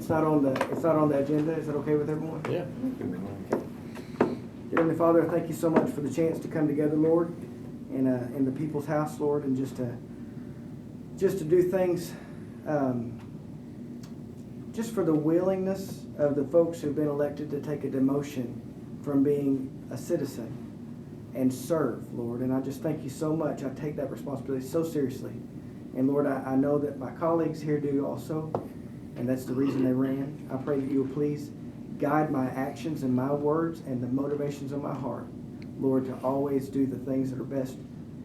It's not on the agenda. Is that okay with everyone? Yeah. Heavenly Father, thank you so much for the chance to come together, Lord, in the people's house, Lord, and just to do things, just for the willingness of the folks who've been elected to take a demotion from being a citizen and serve, Lord. And I just thank you so much. I take that responsibility so seriously. And Lord, I know that my colleagues here do also, and that's the reason they ran. I pray that you will please guide my actions and my words and the motivations of my heart, Lord, to always do the things that are best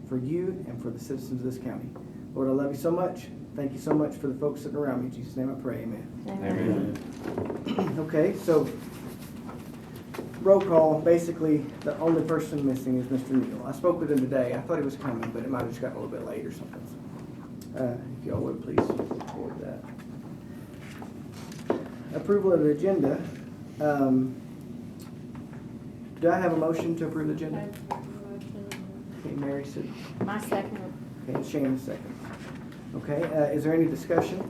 for you and for the citizens of this county. Lord, I love you so much. Thank you so much for the folks sitting around me. In Jesus' name I pray, amen. Amen. Okay, so roll call. Basically, the only person missing is Mr. Neal. I spoke with him today. I thought he was coming, but it might have just gotten a little bit late or something. If y'all would please record that. Approval of the agenda. Do I have a motion to approve the agenda? Okay, Mary said. My second. Okay, Shannon second. Okay, is there any discussion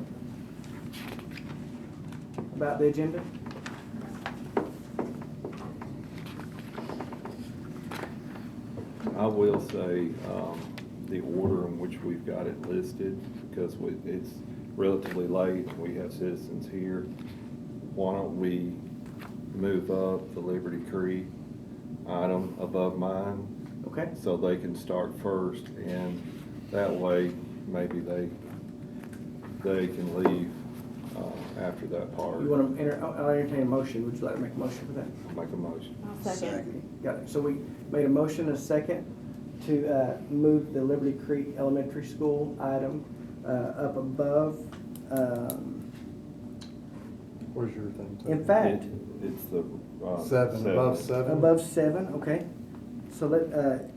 about the agenda? I will say the order in which we've got it listed, because it's relatively late and we have citizens here. Why don't we move up the Liberty Creek item above mine? Okay. So they can start first, and that way maybe they can leave after that part. You want to I'll entertain a motion. Would you like to make a motion for that? I'll make a motion. I'll second. Got it. So we made a motion, a second, to move the Liberty Creek Elementary School item up above. Where's your thing? In fact, It's the Seven, above seven? above 7, okay. So let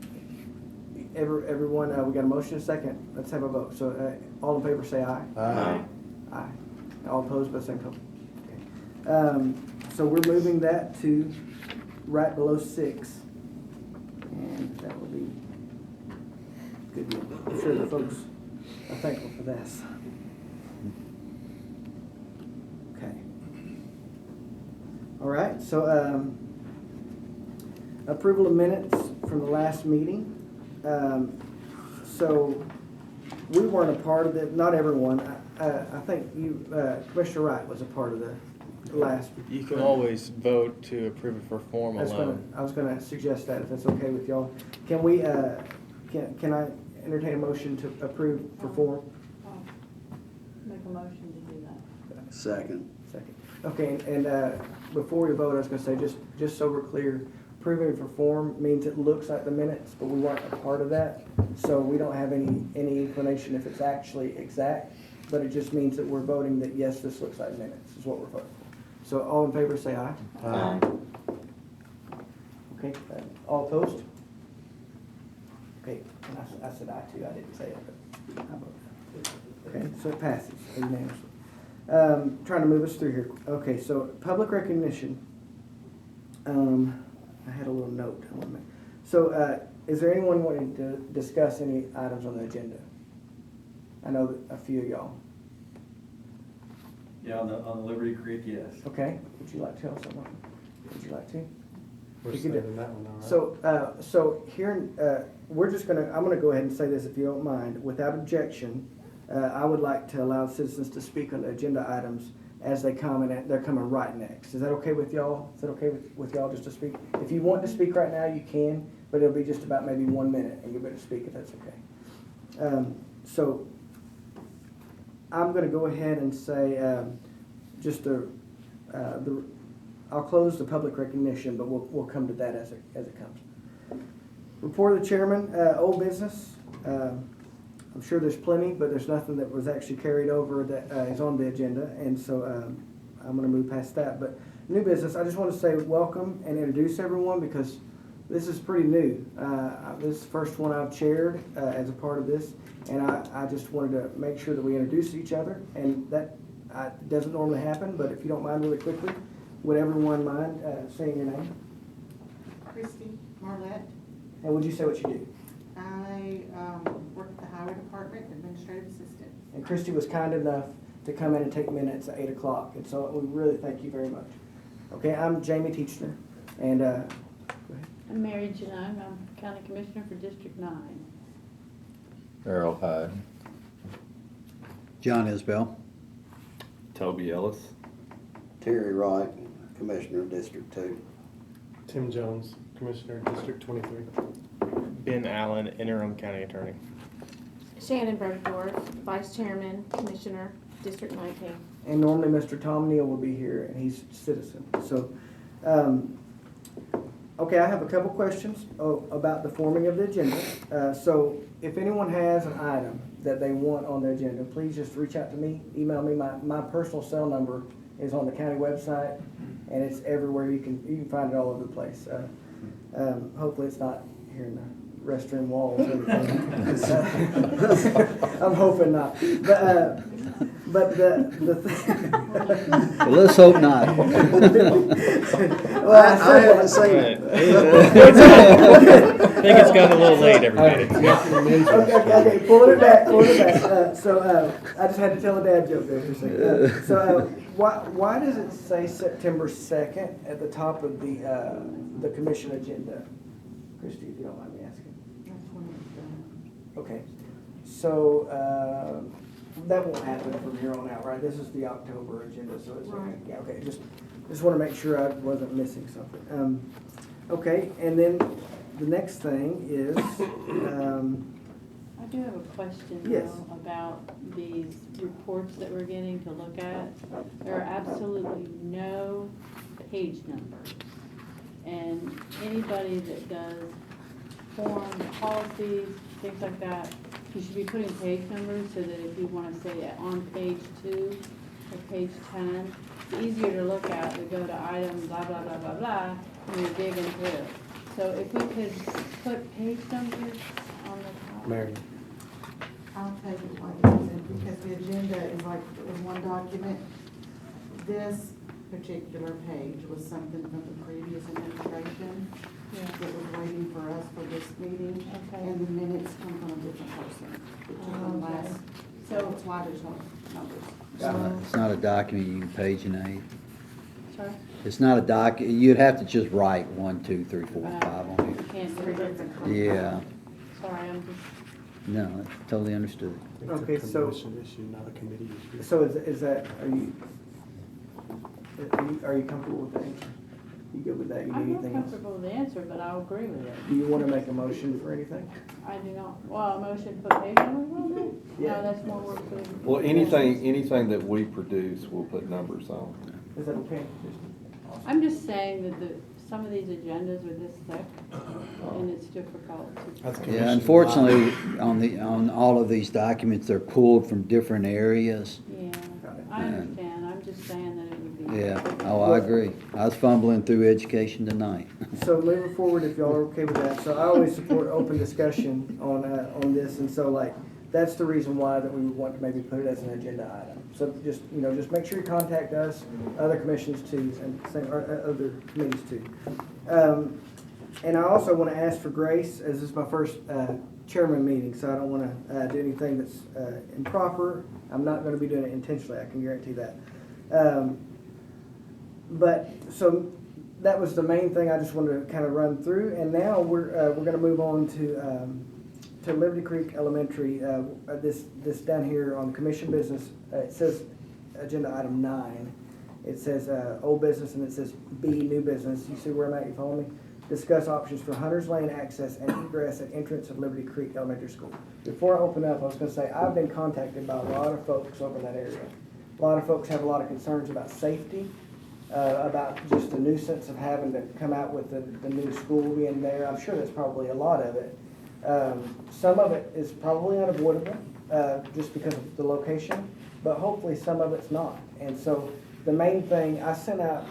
everyone, we got a motion, a second. Let's have a vote. So all in favor say aye. Aye. Aye. All opposed by the same token. Okay. So we're moving that to right below 6. And that will be good deal. I'm sure the folks are thankful for this. Okay. All right, so approval of minutes from the last meeting. So we weren't a part of it, not everyone. I think you, Commissioner Wright was a part of the last. You can always vote to approve it for form alone. I was gonna suggest that, if that's okay with y'all. Can we, can I entertain a motion to approve for form? Make a motion to do that. Second. Second. Okay, and before we vote, I was gonna say, just so we're clear, approving for form means it looks like the minutes, but we weren't a part of that. So we don't have any inclination if it's actually exact, but it just means that we're voting that, yes, this looks like minutes, is what we're voting for. So all in favor say aye. Aye. Okay, all opposed? Okay, and I said aye too, I didn't say it, but I voted. Okay, so it passes unanimously. Trying to move us through here. Okay, so public recognition. I had a little note I want to make. So is there anyone wanting to discuss any items on the agenda? I know that a few of y'all. Yeah, on the Liberty Creek, yes. Okay, would you like to tell someone? Would you like to? We're You can do- saving that one, all right? So here, I'm gonna go ahead and say this if you don't mind. Without objection, I would like to allow citizens to speak on the agenda items as they come, and they're coming right next. Is that okay with y'all? Is that okay with y'all just to speak? If you want to speak right now, you can, but it'll be just about maybe 1 minute, and you'll be able to speak if that's okay. So I'm gonna go ahead and say, I'll close the public recognition, but we'll come to that as it comes. Report of the chairman, old business. I'm sure there's plenty, but there's nothing that was actually carried over that is on the agenda, and so I'm going to move past that. But new business, I just want to say welcome and introduce everyone, because this is pretty new. This is the first one I've chaired as a part of this, and I just wanted to make sure that we introduce each other, and that doesn't normally happen, but if you don't mind really quickly, would everyone mind saying your name? Christy Marlette. And would you say what you do? I work at the Highway Department, Administrative Assistant. And Christy was kind enough to come in and take minutes at 8 o'clock. And so we really thank you very much. Okay, I'm Jamie Teachner, and go ahead. I'm Mary Janine, I'm County Commissioner for District 9. Earl Hyde. John Isbell. Toby Ellis. Terry Wright, Commissioner of District 2. Tim Jones, Commissioner, District 23. Ben Allen, interim county attorney. Shannon Bergdorf, Vice Chairman, Commissioner, District 19. And normally Mr. Tom Neal will be here, and he's a citizen. So, okay, I have a couple questions about the forming of the agenda. So if anyone has an item that they want on the agenda, please just reach out to me, email me. My personal cell number is on the county website, and it's everywhere. You can find it all over the place. Hopefully it's not here in the restroom walls or anything. I'm hoping not. But the thing. Well, let's hope not. Well, I haven't seen Right. it. I think it's gotten a little late, everybody. Okay, pulling it back. So I just had to tell a dad joke there for a second. Why does it say September 2nd at the top of the commission agenda? Christie, if you don't mind me asking. That's when it's done. Okay, so that won't happen from here on out, right? This is the October agenda, so it's Right. yeah. Okay, just want to make sure I wasn't missing something. Okay, and then the next thing is. I do have a question Yes. though about these reports that we're getting to look at. There are absolutely no page numbers. And anybody that does form policies, things like that, you should be putting page numbers so that if you want to say that on page 2 or page 10, it's easier to look at. We go to item blah, blah, blah, blah, blah, and we dig into it. So if we could put page numbers on the top. Mary. I'll tell you what it is, because the agenda is like, it was one document. This particular page was something from the previous administration Yeah. that was waiting for us for this meeting. Okay. And the minutes come from a different person. It took them Okay. last, so So- that's why there's no numbers. It's not a document you can paginate. Sorry? It's not a doc, you'd have to just write 1, 2, 3, 4, 5 on You it. can't do Three it. different. Yeah, Sorry, I'm just. no, that's totally understood. It's Okay, a so- commission issue, not a committee issue. So is that are you comfortable with the answer? You good with that? You I'm need not anything else? comfortable with the answer, but I'll agree with it. Do you want to make a motion for anything? I do not, well, a motion to put page numbers on there? Yeah. No, that's more work for the. Well, anything that we produce, we'll put numbers on. Is that okay? I'm just saying that some of these agendas are this thick, and it's difficult to. That's Yeah, commission unfortunately, on all of these documents, they're pulled from different areas. Yeah, I understand, I'm just saying that it would be. Yeah, oh, I agree. I was fumbling through education tonight. So moving forward, if y'all are okay with that, so I always support open discussion on this, and so like, that's the reason why that we would want to maybe put it as an agenda item. So just, just make sure you contact us, other commissions too, and or other committees too. And I also want to ask for grace, as this is my first chairman meeting, so I don't want to do anything that's improper. I'm not going to be doing it intentionally, I can guarantee that. But, so that was the main thing I just wanted to kind of run through, and now we're going to move on to Liberty Creek Elementary. This down here on commission business, it says agenda item 9. It says old business, and it says B, new business. You see where I'm at? You follow me? Discuss options for Hunter's Lane access and egress at entrance of Liberty Creek Elementary School. Before I open up, I was going to say I've been contacted by a lot of folks over in that area. A lot of folks have a lot of concerns about safety. About just the nuisance of having to come out with the new school being there. I'm sure that's probably a lot of it. Some of it is probably unavoidable just because of the location, but hopefully some of it's not. And so the main thing, I sent out,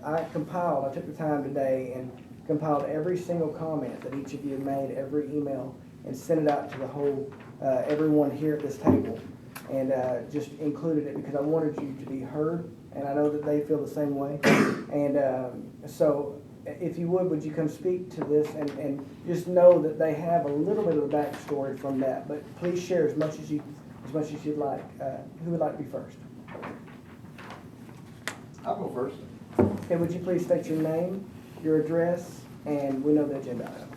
I took the time today and compiled every single comment that each of you made, every email, and sent it out to the whole, everyone here at this table. And just included it because I wanted you to be heard, and I know that they feel the same way. And so if you would you come speak to this and just know that they have a little bit of the backstory from that, but please share as much as you'd like. Who would like to be first? I'll go first. Okay, would you please state your name, your address, and we know the agenda items.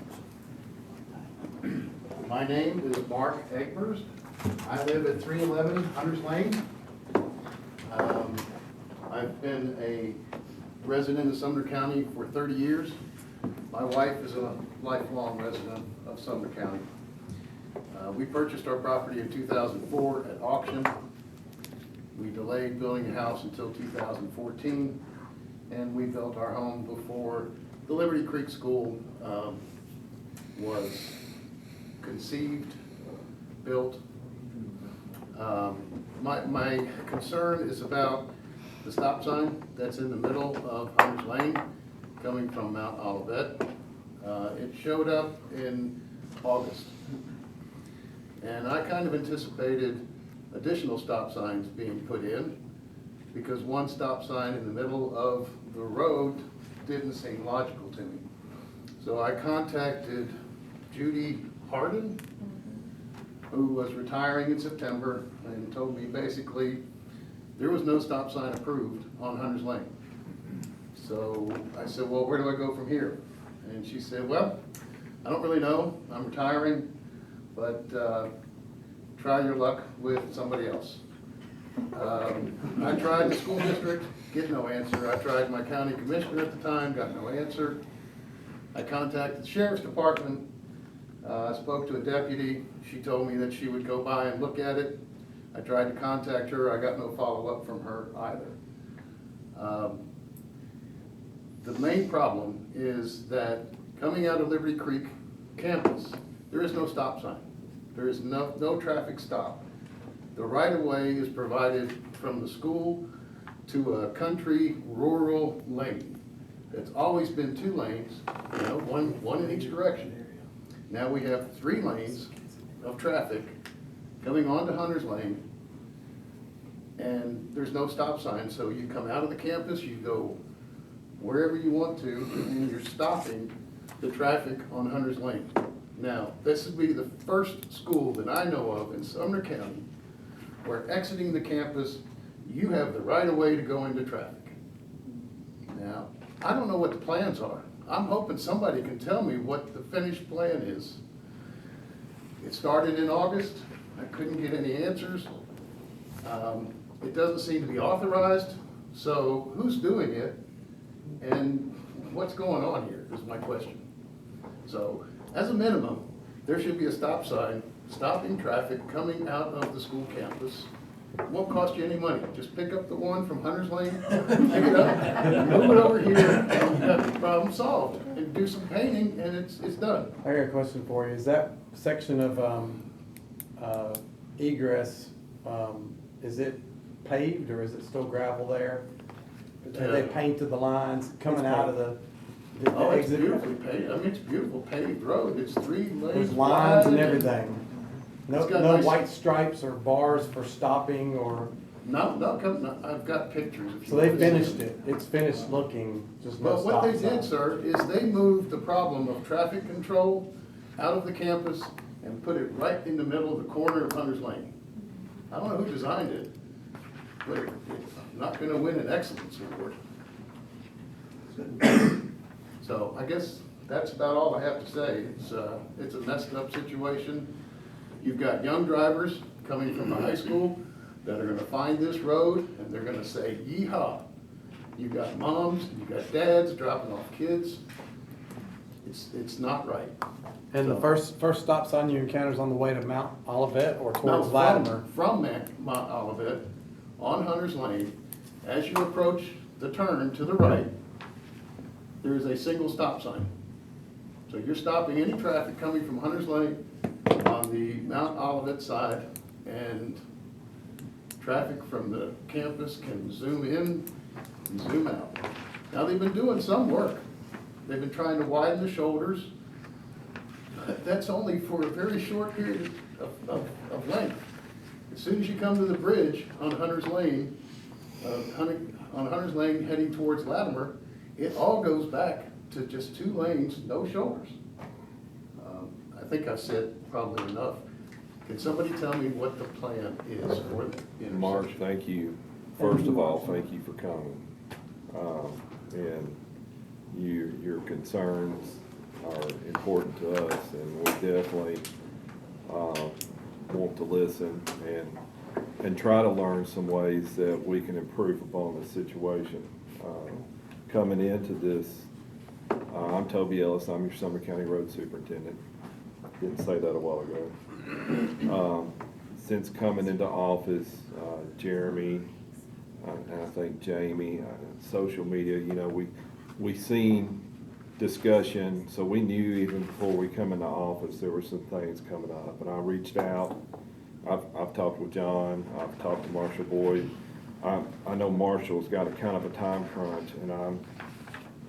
My name is Mark Egbers. I live at 311 Hunters Lane. I've been a resident of Sumner County for 30 years. My wife is a lifelong resident of Sumner County. We purchased our property in 2004 at auction. We delayed building a house until 2014, and we built our home before the Liberty Creek School was conceived, built. My concern is about the stop sign that's in the middle of Hunters Lane coming from Mount Olivet. It showed up in August. And I kind of anticipated additional stop signs being put in because one stop sign in the middle of the road didn't seem logical to me. So I contacted Judy Harden, who was retiring in September, and told me basically there was no stop sign approved on Hunters Lane. So I said, well, where do I go from here? And she said, well, I don't really know. I'm retiring, but try your luck with somebody else. I tried the school district, get no answer. I tried my county commissioner at the time, got no answer. I contacted the sheriff's department. I spoke to a deputy. She told me that she would go by and look at it. I tried to contact her. I got no follow-up from her either. The main problem is that coming out of Liberty Creek campus, there is no stop sign. There is no traffic stop. The right-of-way is provided from the school to a country rural lane. It's always been 2 lanes, one in each direction. Now we have 3 lanes of traffic coming onto Hunters Lane, and there's no stop sign. So you come out of the campus, you go wherever you want to, and you're stopping the traffic on Hunters Lane. Now, this would be the first school that I know of in Sumner County where exiting the campus, you have the right of way to go into traffic. Now, I don't know what the plans are. I'm hoping somebody can tell me what the finished plan is. It started in August. I couldn't get any answers. It doesn't seem to be authorized. So who's doing it? And what's going on here is my question. So as a minimum, there should be a stop sign stopping traffic coming out of the school campus. It won't cost you any money. Just pick up the one from Hunters Lane, pick it up, move it over here, and you got the problem solved. And do some painting, and it's done. I got a question for you. Is that section of egress, is it paved or is it still gravel there? Have they painted the lines coming out of the Oh, it's exit? beautifully paved. I mean, it's a beautiful paved road. It's 3 lanes There's lines and wide. everything. No, It's got no nice- white stripes or bars for stopping or, No, I've got pictures. If you so they want to see finished them. it. It's finished looking, just no But what stop they sign. did, sir, is they moved the problem of traffic control out of the campus and put it right in the middle of the corner of Hunters Lane. I don't know who designed it, but it's not gonna win an excellence award. So I guess that's about all I have to say. It's a messed up situation. You've got young drivers coming from the high school that are gonna find this road and they're gonna say, yee-haw. You've got moms, you've got dads dropping off kids. It's not right. And the first stop sign you encounter is on the way to Mount Olivet or towards No, Latimer? From Mount Olivet, on Hunters Lane, as you approach the turn to the right, there is a single stop sign. So you're stopping any traffic coming from Hunters Lane on the Mount Olivet side, and traffic from the campus can zoom in and zoom out. Now, they've been doing some work. They've been trying to widen the shoulders. That's only for a very short period of length. As soon as you come to the bridge on Hunters Lane, on Hunters Lane heading towards Latimer, it all goes back to just 2 lanes, no shoulders. I think I've said probably enough. Can somebody tell me what the plan is for the intersection? Mark, thank you. first of all, thank you for coming. And your concerns are important to us, and we definitely want to listen and try to learn some ways that we can improve upon the situation. Coming into this, I'm Toby Ellis, I'm your Sumner County Road Superintendent. Didn't say that a while ago. Since coming into office, Jeremy, and I think Jamie, social media, you know, we seen discussion, so we knew even before we come into office, there were some things coming up, and I reached out. I've talked with John, I've talked to Marshall Boyd. I know Marshall's got a kind of a time crunch, and I'm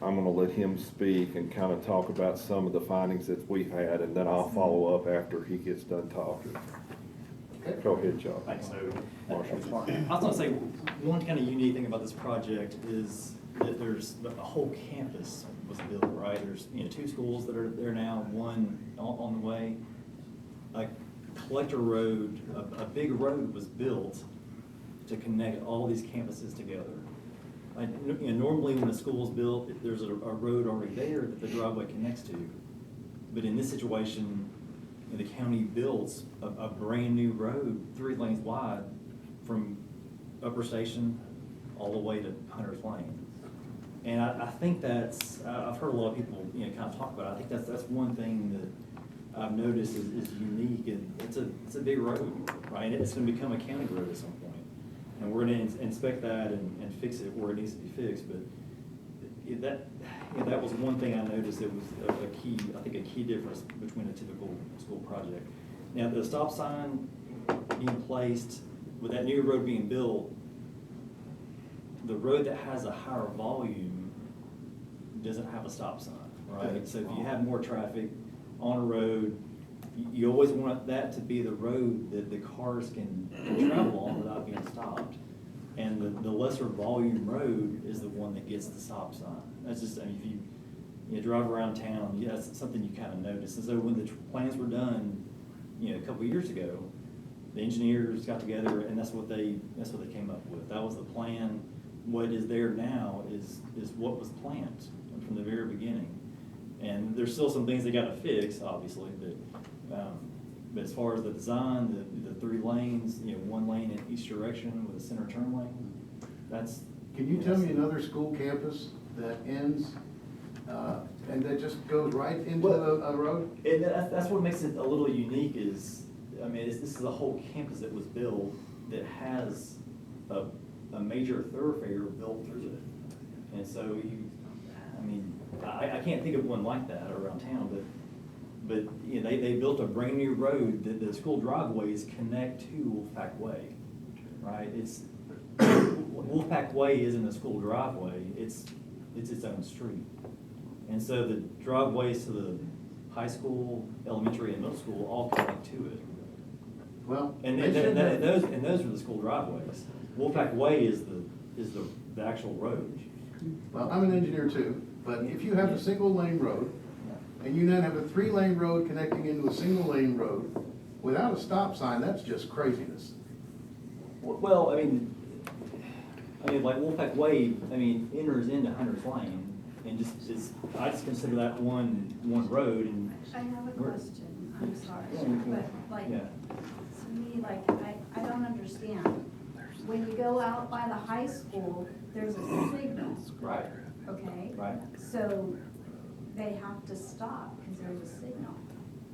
gonna let him speak and kind of talk about some of the findings that we've had, and then I'll follow up after he gets done talking. Okay. Go ahead, John. Thanks, Toby. Marshall. I was gonna say, one kind of unique thing about this project is that there's, a whole campus was built, right? There's, 2 schools that are there now, one on the way. A collector road, a big road was built to connect all these campuses together. Normally when a school's built, there's a road already there that the driveway connects to. But in this situation, the county builds a brand new road, 3 lanes wide, from Upper Station all the way to Hunter's Lane. And I think that's, I've heard a lot of people, kind of talk about it. I think that's one thing that I've noticed is unique, and it's a big road, right? It's gonna become a county road at some point. And we're gonna inspect that and fix it where it needs to be fixed, but that was one thing I noticed that was a key difference between a typical school project. Now, the stop sign being placed, with that new road being built, the road that has a higher volume doesn't have a stop sign, right? So if you have more traffic on a road, you always want that to be the road that the cars can travel on without being stopped. And the lesser volume road is the one that gets the stop sign. That's just, if you drive around town, that's something you kind of notice. And so when the plans were done, a couple of years ago, the engineers got together and that's what they came up with. That was the plan. What is there now is what was planned from the very beginning. And there's still some things they got to fix, obviously, but as far as the design, the 3 lanes, 1 lane in each direction with a center turn lane, that's. Can you tell me another school campus that ends, and that just goes right into a road? And that's what makes it a little unique is, this is a whole campus that was built that has a major thoroughfare built through it. And so I can't think of one like that around town, but they built a brand new road that the school driveways connect to Wolfpack Way, right? Wolfpack Way isn't a school driveway, it's its own street. And so the driveways to the high school, elementary, and middle school all connect to it. Well, And those are the school driveways. Wolfpack Way is the actual road. well, I'm an engineer too, but if you have a single lane road, and you then have a 3-lane road connecting into a single lane road, without a stop sign, that's just craziness. Well, like Wolfpack Way, enters into Hunter's Lane, and I just consider that one road, and. I have a question, I'm sorry, but Yeah. to me, I don't understand. When you go out by the high school, there's a signal. Right. Okay? Right. So they have to stop because there's a signal.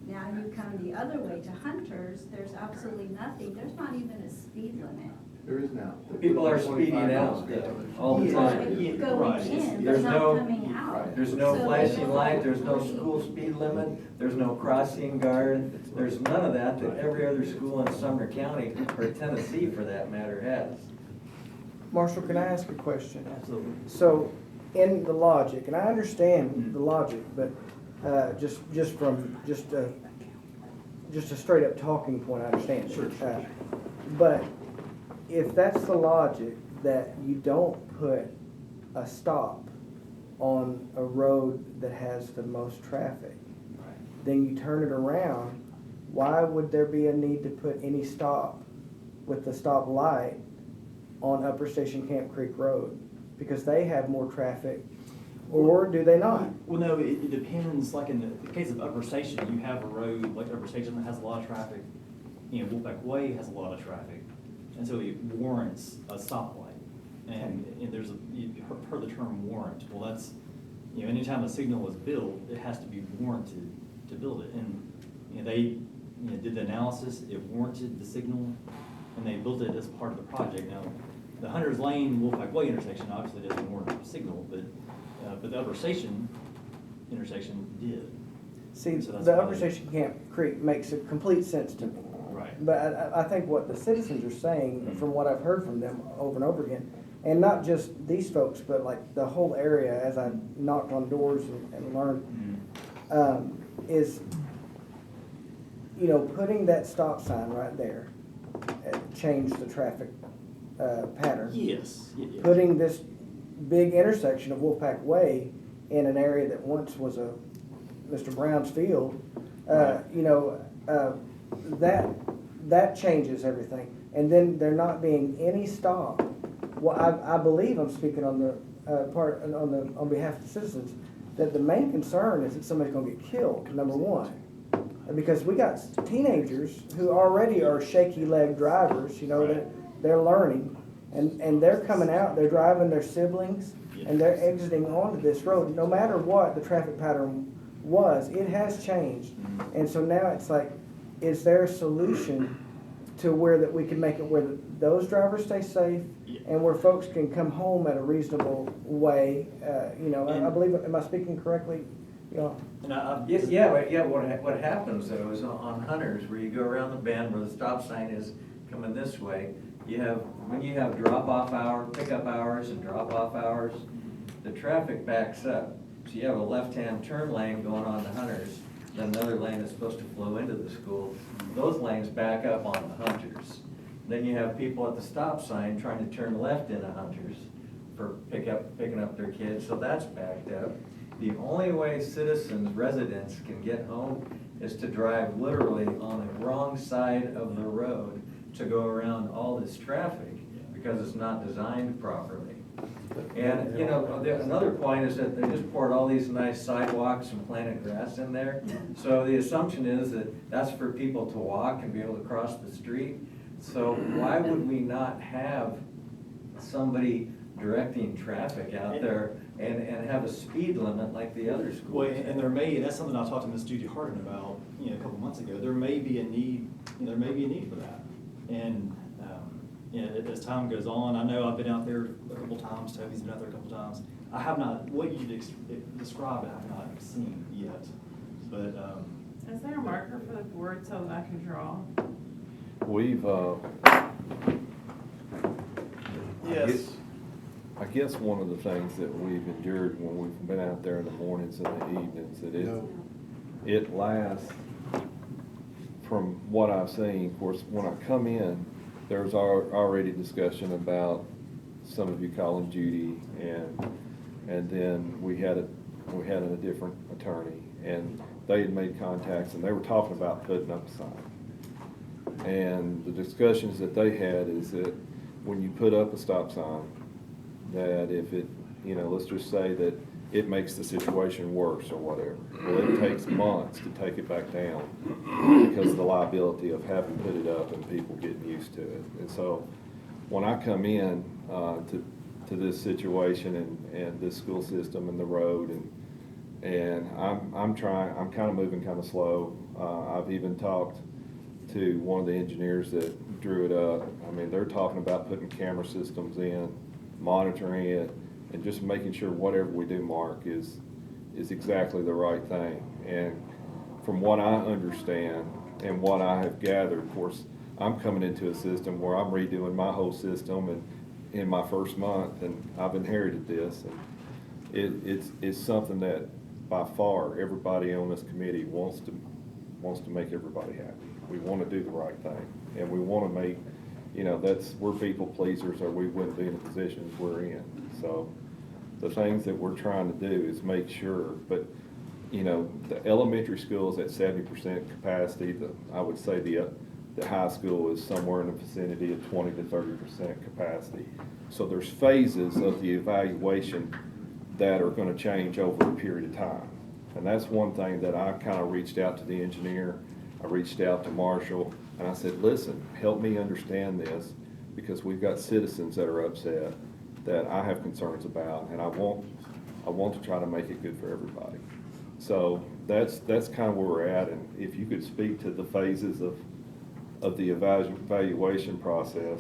Now you come the other way to Hunter's, there's absolutely nothing, there's not even a speed limit. There is now. People are speeding out all the time. Going in, they're There's not no, coming out. there's no So flashing they light, there's no don't- school speed limit, there's no crossing guard, there's none of that every other school in Sumner County, or Tennessee for that matter, has. Marshall, can I ask a question? Absolutely. So, in the logic, and I understand the logic, but just a straight up talking point, I understand. Sure. But if that's the logic, that you don't put a stop on a road that has the most traffic, then you turn it around, why would there be a need to put any stop with the stop light on Upper Station Camp Creek Road? Because they have more traffic, or do they not? Well, no, it depends, like in the case of Upper Station, you have a road like Upper Station that has a lot of traffic. You know, Wolfpack Way has a lot of traffic, and so it warrants a stoplight. And there's you've heard the term warrant. Well, that's, you know, anytime a signal is built, it has to be warranted to build it. And, you know, they, you know, did the analysis, it warranted the signal, and they built it as part of the project. Now, the Hunters Lane, Wolfpack Way intersection obviously doesn't warrant a signal, but the Upper Station intersection did. See, So that's the why Upper they- Station Camp Creek makes a complete sense to me. Right. But I think what the citizens are saying, from what I've heard from them over and over again, and not just these folks, but like the whole area, as I knocked on doors and learned, is, you know, putting that stop sign right there changed the traffic pattern. Yes. Putting this big intersection of Wolfpack Way in an area that once was a Mr. Brown's field, you know, that changes everything. And then there not being any stop. Well, I believe I'm speaking on the on behalf of the citizens, that the main concern is that somebody's gonna get killed, number one. Because we got teenagers who already are shaky leg drivers, you know, they're learning, and they're coming out, they're driving their siblings, and they're exiting onto this road. No matter what the traffic pattern was, it has changed. And so now it's like, is there a solution to where that we can make it where those drivers stay safe and where folks can come home at a reasonable way? You know, I believe, am I speaking correctly? You know? What happens though is on Hunters, where you go around the bend where the stop sign is coming this way, when you have drop-off hour, pickup hours and drop-off hours, the traffic backs up. So you have a left-hand turn lane going on to Hunters, then another lane that's supposed to flow into the school. Those lanes back up on the Hunters. Then you have people at the stop sign trying to turn left into Hunters for picking up their kids, so that's backed up. The only way citizens, residents can get home is to drive literally on the wrong side of the road to go around all this traffic because it's not designed properly. And, you know, another point is that they just poured all these nice sidewalks and planted grass in there. So the assumption is that that's for people to walk and be able to cross the street. So why would we not have somebody directing traffic out there and have a speed limit like the other schools? Well, and there may, that's something I talked to Ms. Judy Harden about, you know, a couple months ago. There may be a need for that. And, you know, as time goes on, I know I've been out there a couple times, Toby's been out there a couple times. I have not, what you described, I have not seen yet, but, Is there a marker for the board so that I can draw? We've, yes. I guess one of the things that we've endured when we've been out there in the mornings and the evenings, that it lasts, from what I've seen, of course, when I come in, there's already discussion about some of you calling Judy, and then we had a different attorney, and they had made contacts, and they were talking about putting up a sign. And the discussions that they had is that when you put up a stop sign, that if it, you know, let's just say that it makes the situation worse or whatever, well, it takes months to take it back down because of the liability of having put it up and people getting used to it. And so when I come in to this situation and this school system and the road, and I'm kind of moving kind of slow. I've even talked to one of the engineers that drew it up. I mean, they're talking about putting camera systems in, monitoring it, and just making sure whatever we do, Mark, is exactly the right thing. And from what I understand and what I have gathered, of course, I'm coming into a system where I'm redoing my whole system and in my first month, and I've inherited this. And it's something that by far everybody on this committee wants to make everybody happy. We want to do the right thing, and we want to make, you know, we're people pleasers, or we wouldn't be in the positions we're in. So the things that we're trying to do is make sure, but, you know, the elementary schools at 70% capacity, I would say the the high school is somewhere in the vicinity of 20 to 30% capacity. So there's phases of the evaluation that are gonna change over a period of time. And that's one thing that I kind of reached out to the engineer, I reached out to Marshall, and I said, listen, help me understand this, because we've got citizens that are upset that I have concerns about, and I want to try to make it good for everybody. So that's kind of where we're at, and if you could speak to the phases of the evaluation process.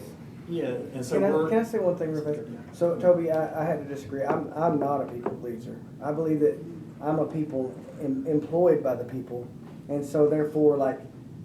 Yeah, and so Can I say one thing, Rebecca? So, Toby, I had to disagree. I'm not a people pleaser. I believe that I'm a people employed by the people, and so therefore, like,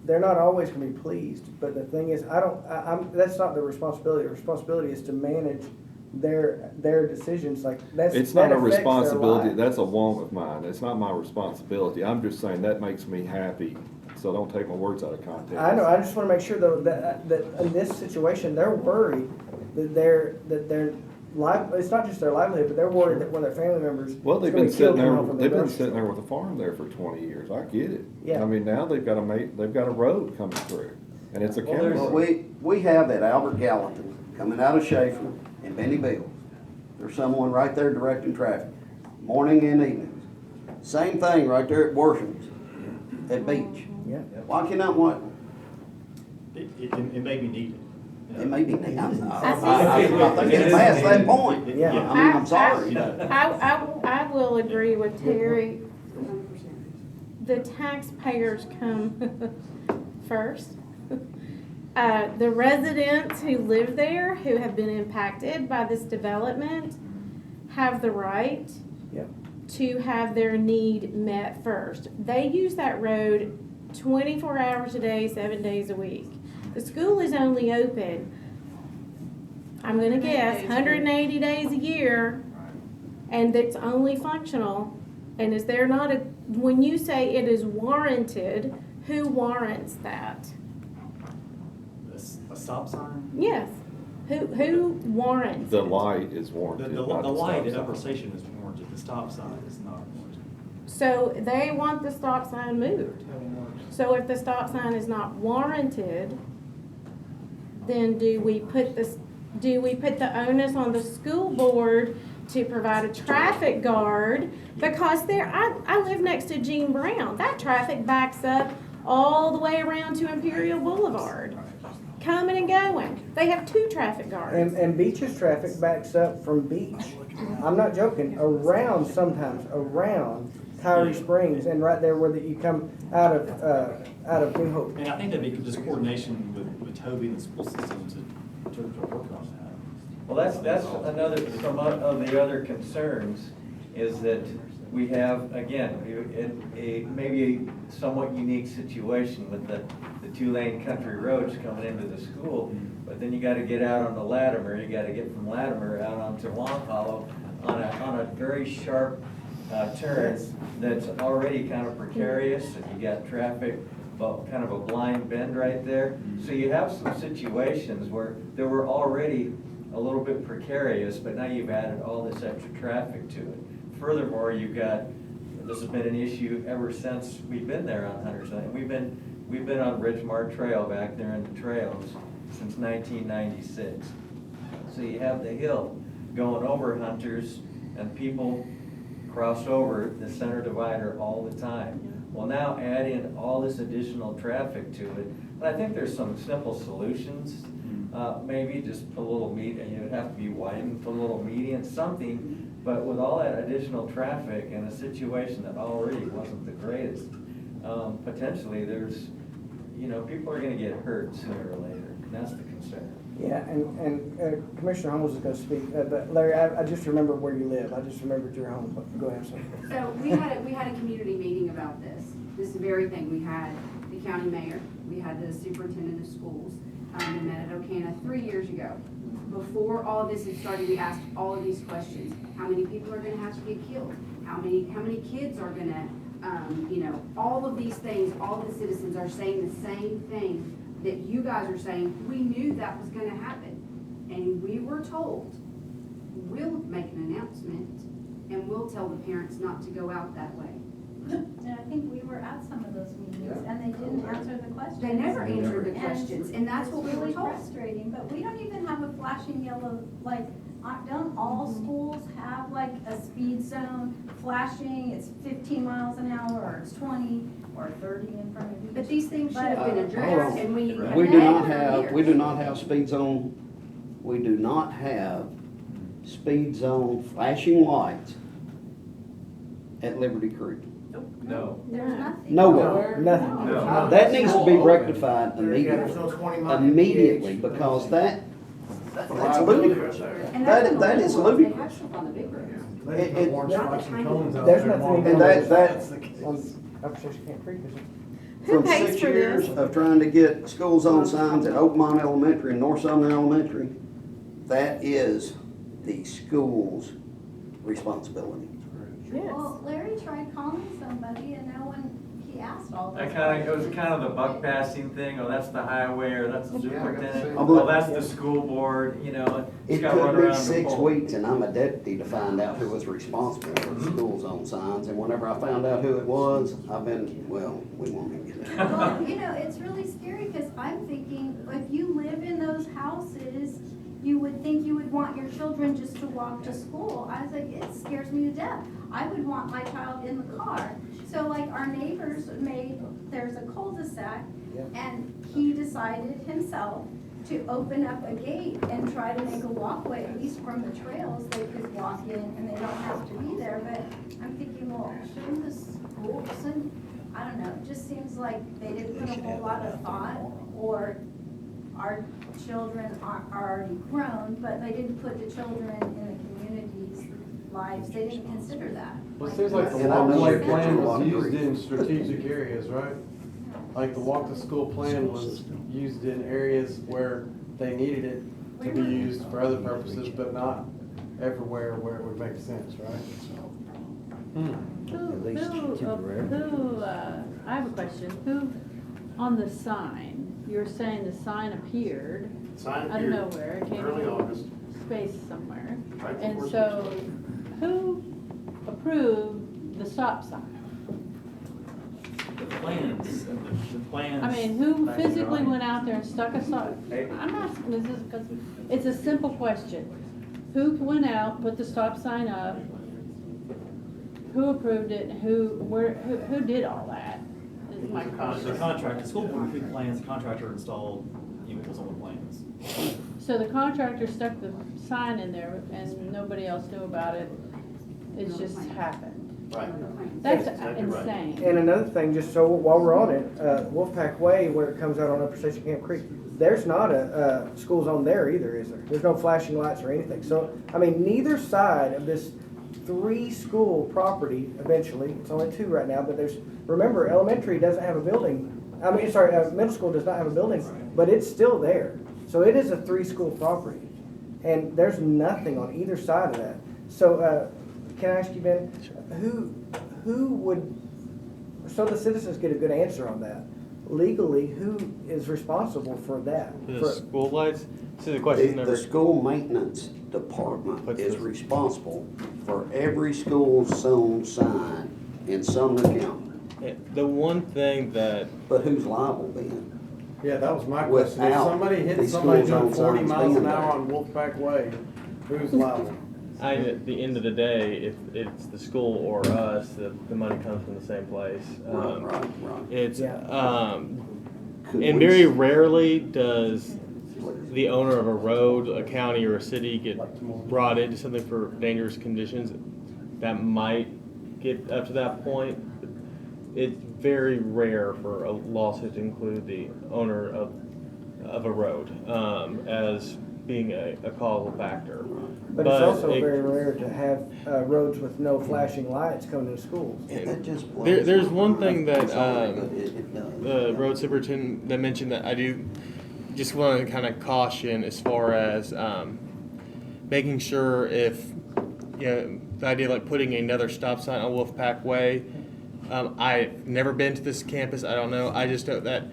they're not always gonna be pleased. But the thing is, that's not the responsibility. The responsibility is to manage their decisions. Like It's not a affects their responsibility, lives. that's a want of mine. It's not my responsibility. I'm just saying that makes me happy, so don't take my words out of context. I know. I just want to make sure though that in this situation they're worried that their life. It's not just their livelihood, but they're worried that one of their family members. Well, they've is gonna been be killed sitting there, coming home from the they've been grocery sitting store. there with a farm there for 20 years. I get it. Yeah. I mean, now they've got a road coming through, and it's a county Well, road. we have at Albert Gallatin, coming out of Schaefer and Benny Bill, there's someone right there directing traffic, morning and evening. Same thing right there at Worshams, at Beach. Yeah. Why cannot one? it may be needed. It may be, I I think it's past that point. Yeah. I mean, I'm sorry. I will agree with Terry. The taxpayers come first. The residents who live there, who have been impacted by this development, have the right Yep. to have their need met first. They use that road 24 hours a day, 7 days a week. The school is only open, I'm gonna guess, 180 days a year, and it's only functional. And is there not when you say it is warranted, who warrants that? A stop sign? Yes, who warrants The it? light is warranted, The not the light stop at sign. Upper Station is warranted, the stop sign is not warranted. So they want the stop sign moved. So if the stop sign is not warranted, then do we put the onus on the school board to provide a traffic guard? Because I live next to Gene Brown. That traffic backs up all the way around to Imperial Boulevard, coming and going. They have 2 traffic guards. And Beach's traffic backs up from Beach. I'm not joking. Around Tyree Springs and right there where you come out of New Hope. And I think that'd be just coordination with Toby and the school system to work on that. Well, that's another, some of the other concerns is that we have, again, maybe a somewhat unique situation with the 2-lane country roads coming into the school, but then you gotta get out on the Latimer, you gotta get from Latimer out onto Long Hollow on a very sharp turn that's already kind of precarious, and you got traffic, but kind of a blind bend right there. So you have some situations where they were already a little bit precarious, but now you've added all this extra traffic to it. Furthermore, you've got, this has been an issue ever since we've been there on Hunter's Lane. We've been on Ridgemar Trail back there in the trails since 1996. So you have the hill going over Hunter's, and people cross over the center divider all the time. Well, now add in all this additional traffic to it. But I think there's some simple solutions. Maybe just put a little median, it would have to be widened, put a little median, something. But with all that additional traffic and a situation that already wasn't the greatest, potentially there's, people are gonna get hurt sooner or later. That's the concern. Yeah, and Commissioner Holmes is going to speak, but Larry, I just remember where you live. I just remembered your home. But go ahead, sir. So we had a community meeting about this very thing. We had the county mayor, we had the superintendent of schools. We met at Ocana 3 years ago. Before all of this had started, we asked all of these questions. How many people are gonna have to get killed? How many kids are gonna, all of these things, all the citizens are saying the same thing that you guys are saying. We knew that was gonna happen. And we were told, we'll make an announcement and we'll tell the parents not to go out that way. And I think we were at some of those meetings, and they didn't answer the questions. They never answered the questions, and that's what we were It's told. really frustrating, but we don't even have a flashing yellow, like, don't all schools have like a speed zone flashing, it's 15 miles an hour, or it's 20, or 30 in front of you? But these things should have been addressed, and we have. We do not have speed zone, we do not have speed zone flashing lights at Liberty Creek. No. There's nothing. Nowhere. Nothing. No. That needs to be rectified There's no 20 mile immediately, PH. because that's Liability ludicrous. right there. And That- that's that on the is little ones. They ludicrous. have stuff on the big roads. They put orange Not the lights and tiny cones out There's there. nothing And that- That's the case. On Upper Camp Creek, is it? Who From pays 6 for years this? of trying to get school zone signs at Oakmont Elementary and North Sumner Elementary, that is the school's responsibility. Yes. Well, Larry tried calling somebody, and no one, he asked all those. It was kind of the buck passing thing, oh, that's the highway, or that's the superintendent, Yeah. oh, that's the school board, you know. It gotta run could be around the 6 pole. weeks, and I'm a deputy to find out who was responsible for the school zone signs, and whenever I found out who it was, I've been, well, we won't even get into that. Well, you know, it's really scary, because I'm thinking, if you live in those houses, you would think you would want your children just to walk to school. I was like, it scares me to death. I would want my child in the car. So like our neighbors there's a cul-de-sac, and he decided himself to open up a gate and try to make a walkway, at least from the trails, they could walk in and they don't have to be there. But I'm thinking, well, shouldn't the school, I don't know, it just seems like they didn't put a whole lot of thought, or our children are already grown, but they didn't put the children in the community's lives, they didn't consider that. Well, it seems like the And I know walkway that plan you're was walking used through. in strategic areas, right? Like the walk to school plan was used in areas where they needed it to be used for other purposes, but not everywhere where it would make sense, right? I have a question, who, on the sign, you were saying the sign appeared Sign out of appeared nowhere, it came early from August. space somewhere. Right And before so, who approved the stop sign? The plans, the plans. I mean, who back in physically drawing. went out there and stuck a sign? I'm asking this because it's a simple question. Who went out, put the stop sign up? Who approved it? Who did all that? Is my The question. contract, the school board approved plans, the contractor installed, what was on the plans. So the contractor stuck the sign in there and nobody else knew about it. It's just happened. Right. That's Exactly right. insane. And another thing, just so while we're on it, Wolfpack Way, where it comes out on Upper Station Camp Creek, there's not a school zone there either, is there? There's no flashing lights or anything. So, I mean, neither side of this 3-school property, eventually, it's only 2 right now, but remember, elementary doesn't have a building. Middle school does not have a building, but it's still there. So it is a 3-school property. And there's nothing on either side of that. So, can I ask you, Ben, who would, so the citizens get a good answer on that, legally, who is responsible for that? The school lights? See, the question The never. school maintenance department What's is this? responsible for every school zone sign in Sumner County. The one thing that, But who's liable then? Yeah, that was my question. If Without somebody hit the somebody school doing zone 40 signs miles an being hour there. on Wolfpack Way, who's liable? at the end of the day, if it's the school or us, the money comes from the same place. Right. It's, Yeah. Could and we- very rarely does the owner of a road, a county, or a city get brought into something for dangerous conditions. That might get up to that point. It's very rare for a lawsuit to include the owner of a road as being a causal factor. But it's also very rare to have roads with no flashing lights coming to schools. And that just blows There's my one mind. thing that Sorry, but it does. the road superintendent that mentioned that I do just want to kind of caution as far as making sure if, the idea of like putting another stop sign on Wolfpack Way. I've never been to this campus. I don't know. I just know that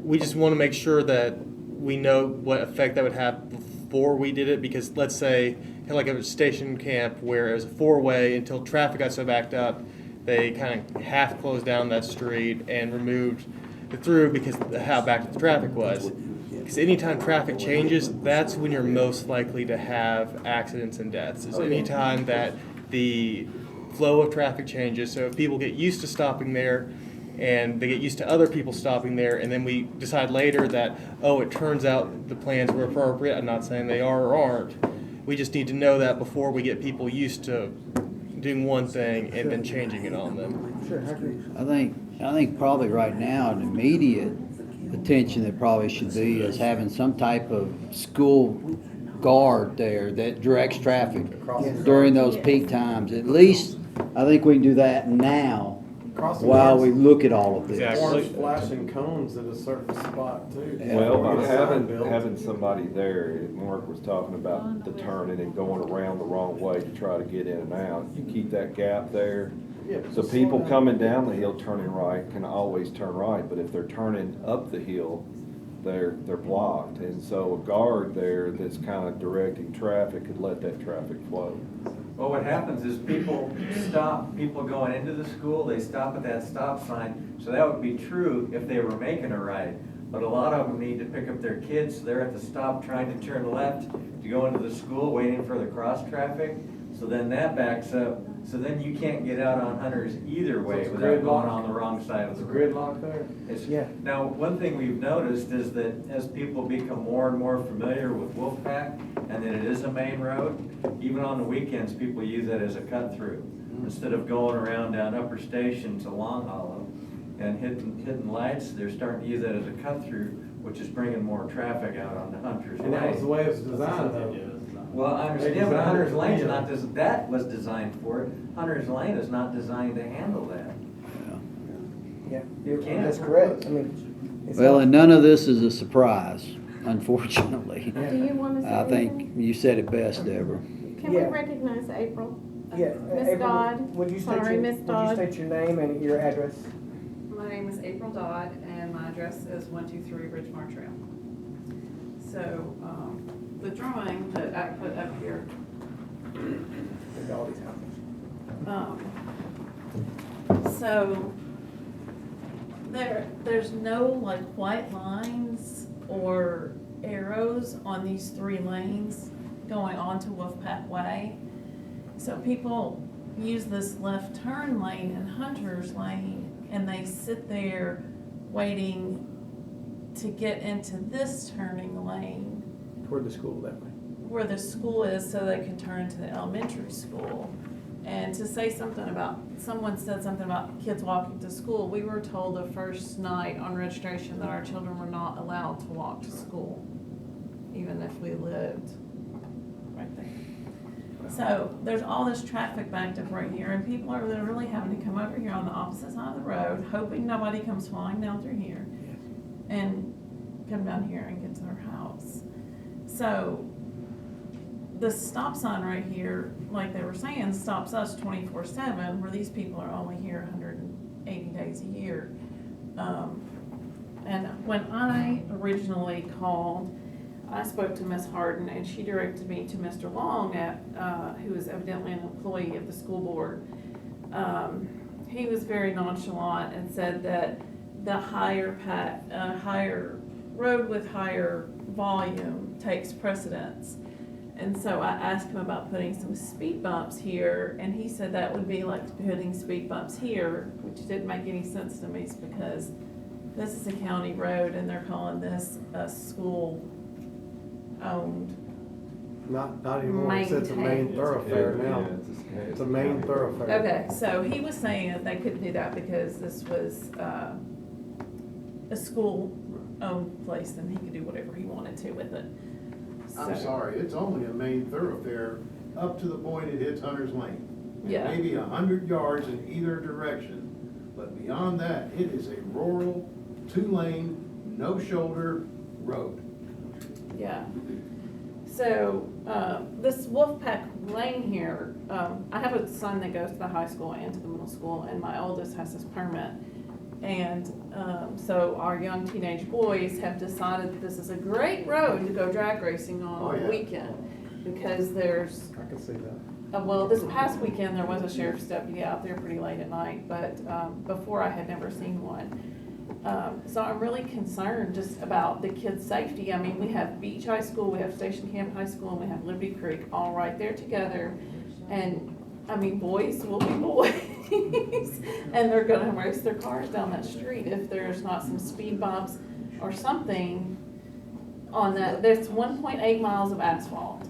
we just want to make sure that we know what effect that would have before we did it, because let's say like a station camp where it was a 4-way until traffic got so backed up they kind of half closed down that street and removed the through because of how backed the traffic was. Because anytime traffic changes, that's when you're most likely to have accidents and deaths. Is anytime that the flow of traffic changes. So if people get used to stopping there and they get used to other people stopping there, and then we decide later that, oh, it turns out the plans were appropriate. I'm not saying they are or aren't. We just need to know that before we get people used to doing one thing and then changing it on them. Sure, I agree. I think probably right now an immediate attention that probably should be is having some type of school guard there that directs traffic during those peak times. At least, I think we can do that now while we look at all of this. Orange flashing cones at a certain spot too. Well, by Get a sign built. having somebody there, Mark was talking about the turning and going around the wrong way to try to get in and out. You keep that gap there. Yeah, So just people slow down. coming down the hill turning right can always turn right, but if they're turning up the hill, they're blocked. And so a guard there that's kind of directing traffic could let that traffic flow. Well, what happens is people going into the school, they stop at that stop sign. So that would be true if they were making a right. But a lot of them need to pick up their kids, so they're at the stop trying to turn left to go into the school, waiting for the cross traffic. So then that backs up. So then you can't get out on Hunters either way it's without going gridlock. on the wrong side of There's the a road. gridlock there. Yeah. Now, one thing we've noticed is that as people become more and more familiar with Wolfpack and that it is a main road, even on the weekends, people use that as a cut through. Instead of going around down Upper Station to Long Hollow and hitting lights, they're starting to use that as a cut through, which is bringing more traffic out on the Hunters And that was the Way. way it was designed though. Well, I understand, but Hunter's Lane is not, that was designed for it. Hunter's Lane is not designed to handle that. Yeah, You can't. that's correct. I mean, it's Well, not- and none of this is a surprise, unfortunately. Do you want to say I think anything? you said it best, Deborah. Can we Yeah. recognize April? Yeah. Miss April, Dodd. Would you state Sorry, your, Miss would Dodd. you state your name and your address? My name is April Dodd, and my address is 123 Ridgemar Trail. So, the drawing that I put up here, Look at all these houses. so there's no like white lines or arrows on these 3 lanes going onto Wolfpack Way. So people use this left turn lane in Hunter's Lane, and they sit there waiting to get into this turning lane Toward the school that way. where the school is, so they can turn to the elementary school. And to say something about, someone said something about kids walking to school, we were told the first night on registration that our children were not allowed to walk to school, even if we lived right there. So there's all this traffic backed up right here, and people are literally having to come over here on the opposite side of the road, hoping nobody comes flying down through here, and come down here and get to their house. So the stop sign right here, like they were saying, stops us 24/7, where these people are only here 180 days a year. And when I originally called, I spoke to Miss Harden, and she directed me to Mr. Long, who is evidently an employee of the school board. He was very nonchalant and said that the higher road with higher volume takes precedence. And so I asked him about putting some speed bumps here, and he said that would be like putting speed bumps here, which didn't make any sense to me, because this is a county road and they're calling this a school-owned. Not anymore, it's a main Maintained. thoroughfare Yeah, now. It's a main thoroughfare. Okay, so he was saying that they couldn't do that because this was a school-owned place and he could do whatever he wanted to with it. I'm So- sorry, it's only a main thoroughfare up to the point it hits Hunter's Lane. Yeah. Maybe 100 yards in either direction, but beyond that, it is a rural, 2-lane, no shoulder road. Yeah. So, this Wolfpack Lane here, I have a son that goes to the high school and to the middle school, and my oldest has his permit. And, so our young teenage boys have decided that this is a great road to go drag racing on Oh, the yeah. weekend. Because there's, I can see that. well, this past weekend, there was a sheriff's deputy out there pretty late at night, but, before I had never seen one. So I'm really concerned just about the kids' safety. I mean, we have Beach High School, we have Station Camp High School, and we have Liberty Creek all right there together. And, I mean, boys will be boys. And they're gonna race their cars down that street if there's not some speed bumps or something on that. There's 1.8 miles of asphalt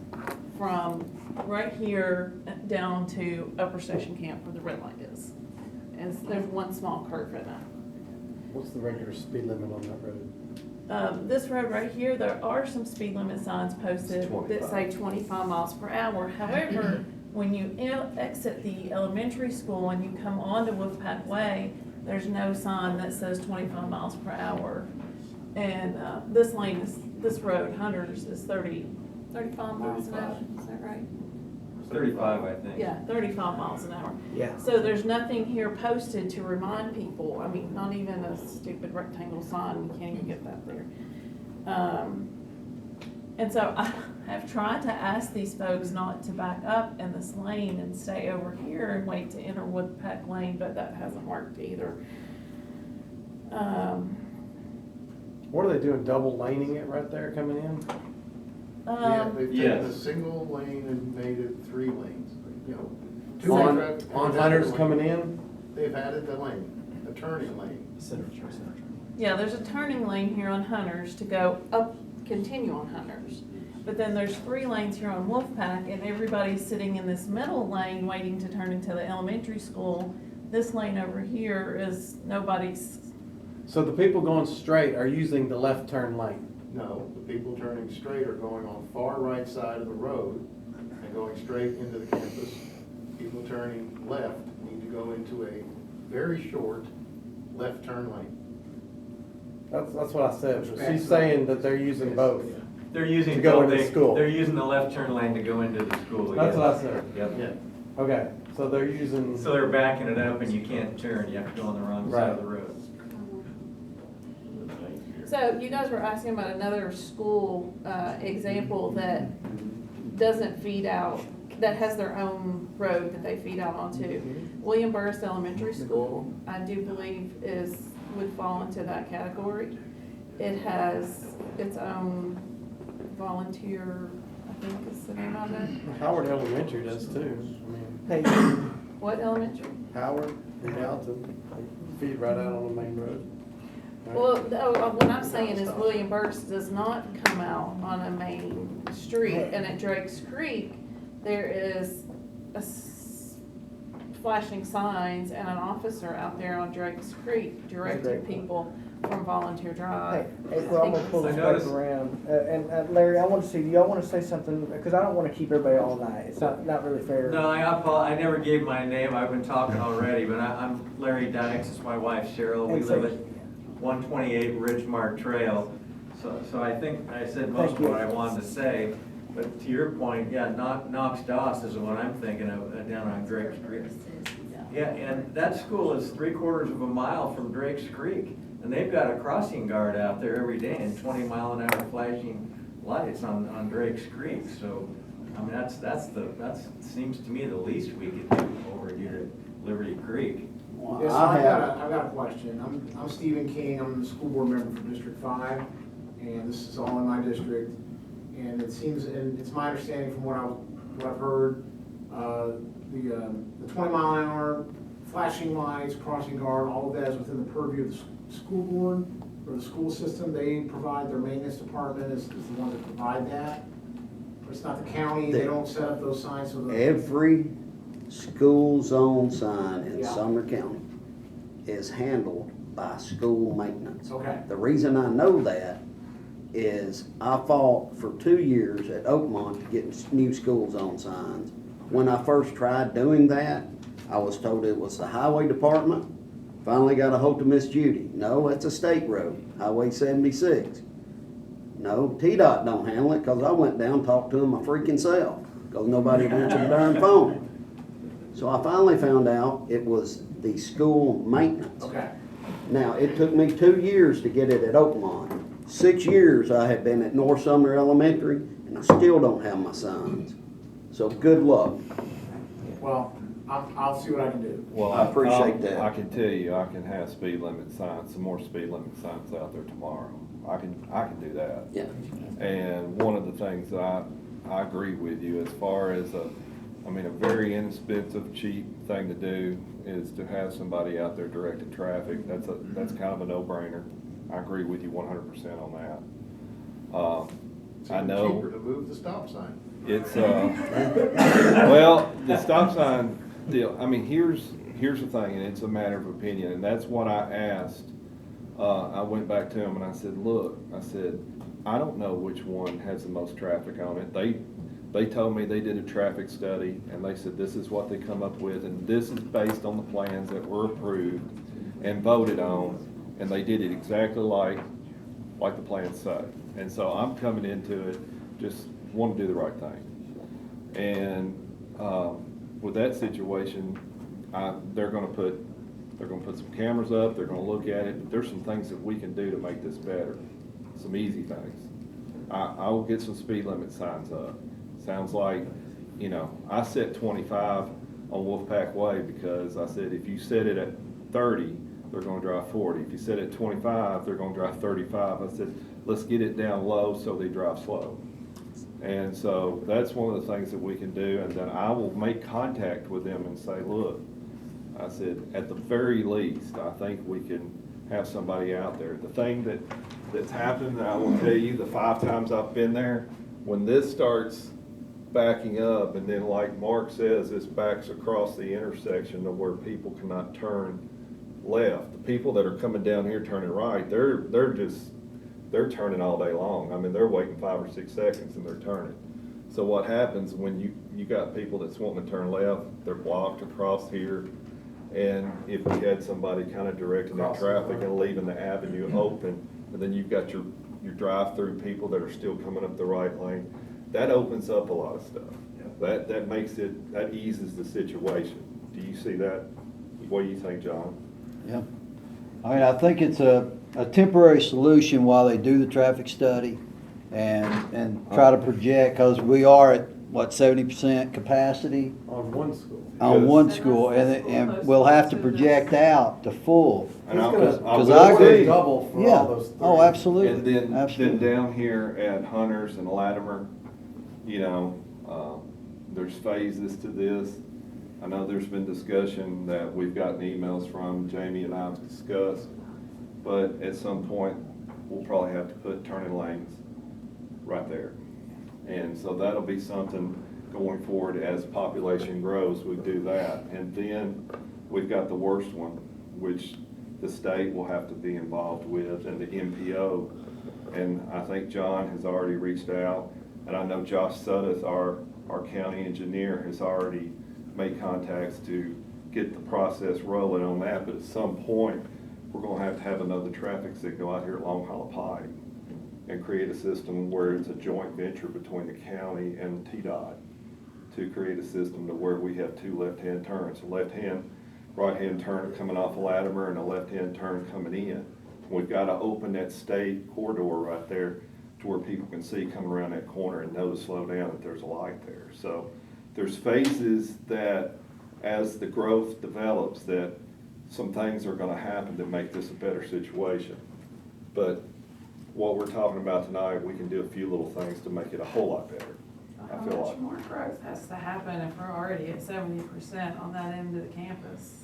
from right here down to Upper Station Camp where the red light is. And there's one small curve in it. What's the regular speed limit on that road? This road right here, there are some speed limit signs posted that say 25 miles per hour. However, when you exit the elementary school and you come onto Wolfpack Way, there's no sign that says 25 miles per hour. And this road, Hunters, is 35 miles an hour, is that right? 35, I think. Yeah, 35 miles an hour. Yeah. So there's nothing here posted to remind people, I mean, not even a stupid rectangle sign, you can't even get that there. And so I have tried to ask these folks not to back up in this lane and stay over here and wait to enter Woodpack Lane, but that hasn't worked either. What are they doing, double laning it right there coming in? Yeah, they've taken a Yes. single lane and made it 3 lanes, you know. On Hunters coming in? They've added the lane, a turning lane. Yeah, there's a turning lane here on Hunters to go up, continue on Hunters. But then there's 3 lanes here on Wolfpack, and everybody's sitting in this middle lane waiting to turn into the elementary school. This lane over here is nobody's. So the people going straight are using the left turn lane? No, the people turning straight are going on far right side of the road and going straight into the campus. People turning left need to go into a very short left turn lane. That's what I said, but she's saying that they're using both. They're using To go both. into school. They're using the left turn lane to go into the school. That's yes. what I said. Yep. Yeah. Okay, so they're using. So they're backing it up and you can't turn, you have to go on the wrong side of the road. So you guys were asking about another school example that doesn't feed out, that has their own road that they feed out onto. William Burris Elementary School, I do believe would fall into that category. It has its own volunteer, I think is the name of it. Howard Elementary does too. I mean, Hey, What elementary? Howard and Alton, they feed right out on the main road. Right? Well, what I'm saying is William Burris does not come out on a main street, and at Drake's Creek, there is flashing signs and an officer out there on Drake's Creek directing people from Volunteer Drive. Hey, well, I'm gonna pull this I back noticed- around, and Larry, I want to see, do y'all want to say something, because I don't want to keep everybody all night, it's not really fair. No, I never gave my name, I've been talking already, but I'm Larry Dykes, it's my wife Cheryl, we And live so- at 128 Ridgemark Trail. So I think I said most Thank of you. what I wanted to say, but to your point, yeah, Knox Doss is the one I'm thinking of, down on Drake's Creek. Yeah, and that school is 3/4 of a mile from Drake's Creek, and they've got a crossing guard out there every day and 20-mile-an-hour flashing lights on Drake's Creek, so, I mean, that seems to me the least we could do over here at Liberty Creek. I Yes, I've have, got a question. I'm Stephen King, I'm the school board member for District 5, and this is all in my district. And it seems, and it's my understanding from what I've heard, the 20-mile-an-hour flashing lights, crossing guard, all of that is within the purview of the school board or the school system. They provide, their maintenance department is the one that provide that. It's not the county, they don't set up those signs. So every school zone sign in Yeah. Sumner County is handled by school maintenance. Okay. The reason I know that is I fought for 2 years at Oakmont to get new school zone signs. When I first tried doing that, I was told it was the highway department. Finally got a hold of Miss Judy. No, that's a state road, Highway 76. No, TDOT don't handle it, cause I went down and talked to them my freaking self, cause nobody answered the darn phone. So I finally found out it was the school maintenance. Okay. Now, it took me 2 years to get it at Oakmont. 6 years I have been at North Sumner Elementary, and I still don't have my signs. So good luck. Well, I'll see what I can do. Well, I appreciate that. I can tell you, I can have speed limit signs, some more speed limit signs out there tomorrow. I can do that. Yeah. And one of the things that I agree with you as far as a very inexpensive, cheap thing to do is to have somebody out there directing traffic. That's kind of a no-brainer. I agree with you 100% on that. It's I even know. cheaper to move the stop sign. It's, well, the stop sign deal, here's the thing, and it's a matter of opinion, and that's what I asked. I went back to him and I said, look, I don't know which one has the most traffic on it. They told me they did a traffic study, and they said this is what they come up with, and this is based on the plans that were approved and voted on, and they did it exactly like the plans say. And so I'm coming into it, just want to do the right thing. And with that situation, they're going to put some cameras up. They're going to look at it. But there's some things that we can do to make this better. Some easy things. I will get some speed limit signs up. Sounds like, I set 25 on Wolfpack Way because I said if you set it at 30, they're going to drive 40. If you set it at 25, they're going to drive 35. I said, let's get it down low so they drive slow. And so that's one of the things that we can do. And then I will make contact with them and say, look, I said, at the very least, I think we can have somebody out there. The thing that's happened, I will tell you, the 5 times I've been there, when this starts backing up, and then like Mark says, this backs across the intersection to where people cannot turn left. The people that are coming down here turning right, they're turning all day long. They're waiting 5 or 6 seconds and they're turning. So what happens when you got people that's wanting to turn left, they're blocked across here. And if we had somebody kind of directing that traffic and leaving the avenue open, and then you've got your drive-through people that are still coming up the right lane, that opens up a lot of stuff. That eases the situation. Do you see that? What do you think, John? Yeah. I think it's a temporary solution while they do the traffic study and try to project, because we are at, 70% capacity? On one school. On one school, and we'll have to project out to full. Because I agree. Double for Yeah. all those three. Oh, absolutely. And then Absolutely. down here at Hunters and Latimer, there's phases to this. I know there's been discussion that we've gotten emails from, Jamie and I have discussed, but at some point, we'll probably have to put turning lanes right there. And so that'll be something going forward as population grows, we do that. And then we've got the worst one, which the state will have to be involved with, and the MPO. And I think John has already reached out, and I know Josh Suddeth, our county engineer, has already made contacts to get the process rolling on that. But at some point, we're going to have another traffic signal out here at Long Hollow Pike and create a system where it's a joint venture between the county and TDOT to create a system to where we have 2 left-hand turns, a left-hand, right-hand turn coming off of Latimer and a left-hand turn coming in. We've got to open that state corridor right there to where people can see coming around that corner and know to slow down that there's a light there. So there's phases that as the growth develops that some things are going to happen to make this a better situation. But what we're talking about tonight, we can do a few little things to make it a whole lot better. How much more growth has to happen if we're already at 70% on that end of the campus?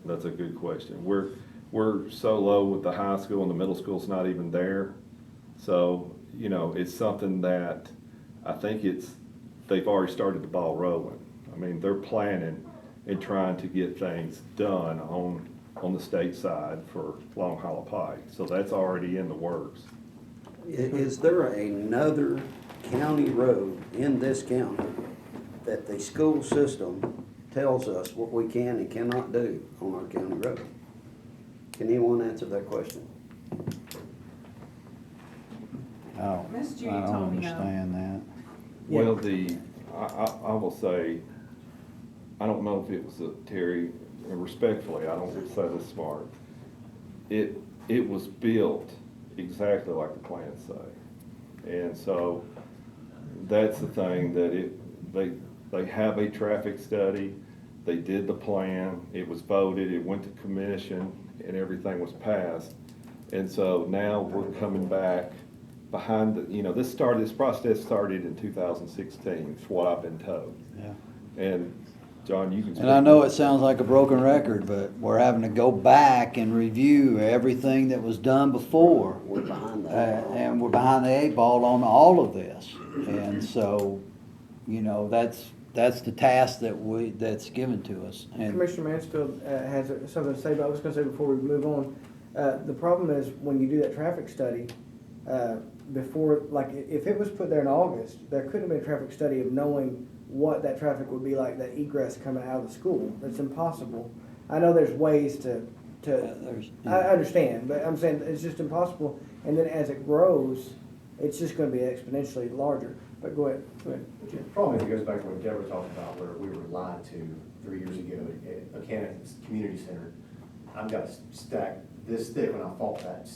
That's a good question. We're so low with the high school, and the middle school's not even there. So, it's something that I think they've already started the ball rolling. They're planning and trying to get things done on the state side for Long Hollow Pike. So that's already in the works. Is there another county road in this county that the school system tells us what we can and cannot do on our county road? Can anyone answer that question? I Miss Judy don't told me no. understand that. Well, I will say, I don't know if it was Terry, and respectfully, I don't say this smart. It was built exactly like the plans say. And so that's the thing, that they have a traffic study, they did the plan, it was voted, it went to commission, and everything was passed. And so now we're coming back behind this process started in 2016, is what I've been told. Yeah. And John, you can. And I know it sounds like a broken record, but we're having to go back and review everything that was done before. We're behind that. And we're behind the 8 ball on all of this. And so, that's the task that's given to us. And Commissioner Mansfield has something to say, but I was going to say before we move on, the problem is when you do that traffic study, before, like, if it was put there in August, there couldn't have been a traffic study of knowing what that traffic would be like, that egress coming out of the school. It's impossible. I know there's ways to I understand, but I'm saying it's just impossible. And then as it grows, it's just going to be exponentially larger. But go ahead. The problem is, it goes back to what Deborah talked about, where we were lied to 3 years ago at Ocana Community Center. I've got to stack this thick when I fault that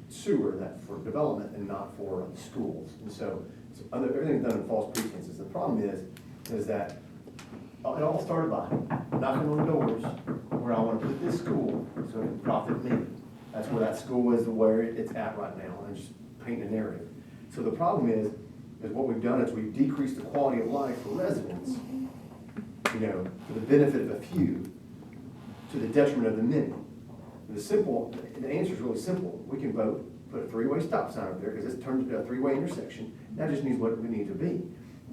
sewer that for development and not for the schools. And so everything's done in false pretenses. The problem is that it all started by knocking on doors where I want to put this school so it can profit me. That's where that school is, where it's at right now, and just painting a narrative. So the problem is what we've done is we've decreased the quality of life for residents, for the benefit of a few, to the detriment of the many. The answer is really simple. We can vote, put a 3-way stop sign up there, because this turns into a 3-way intersection. That just means what we need to be.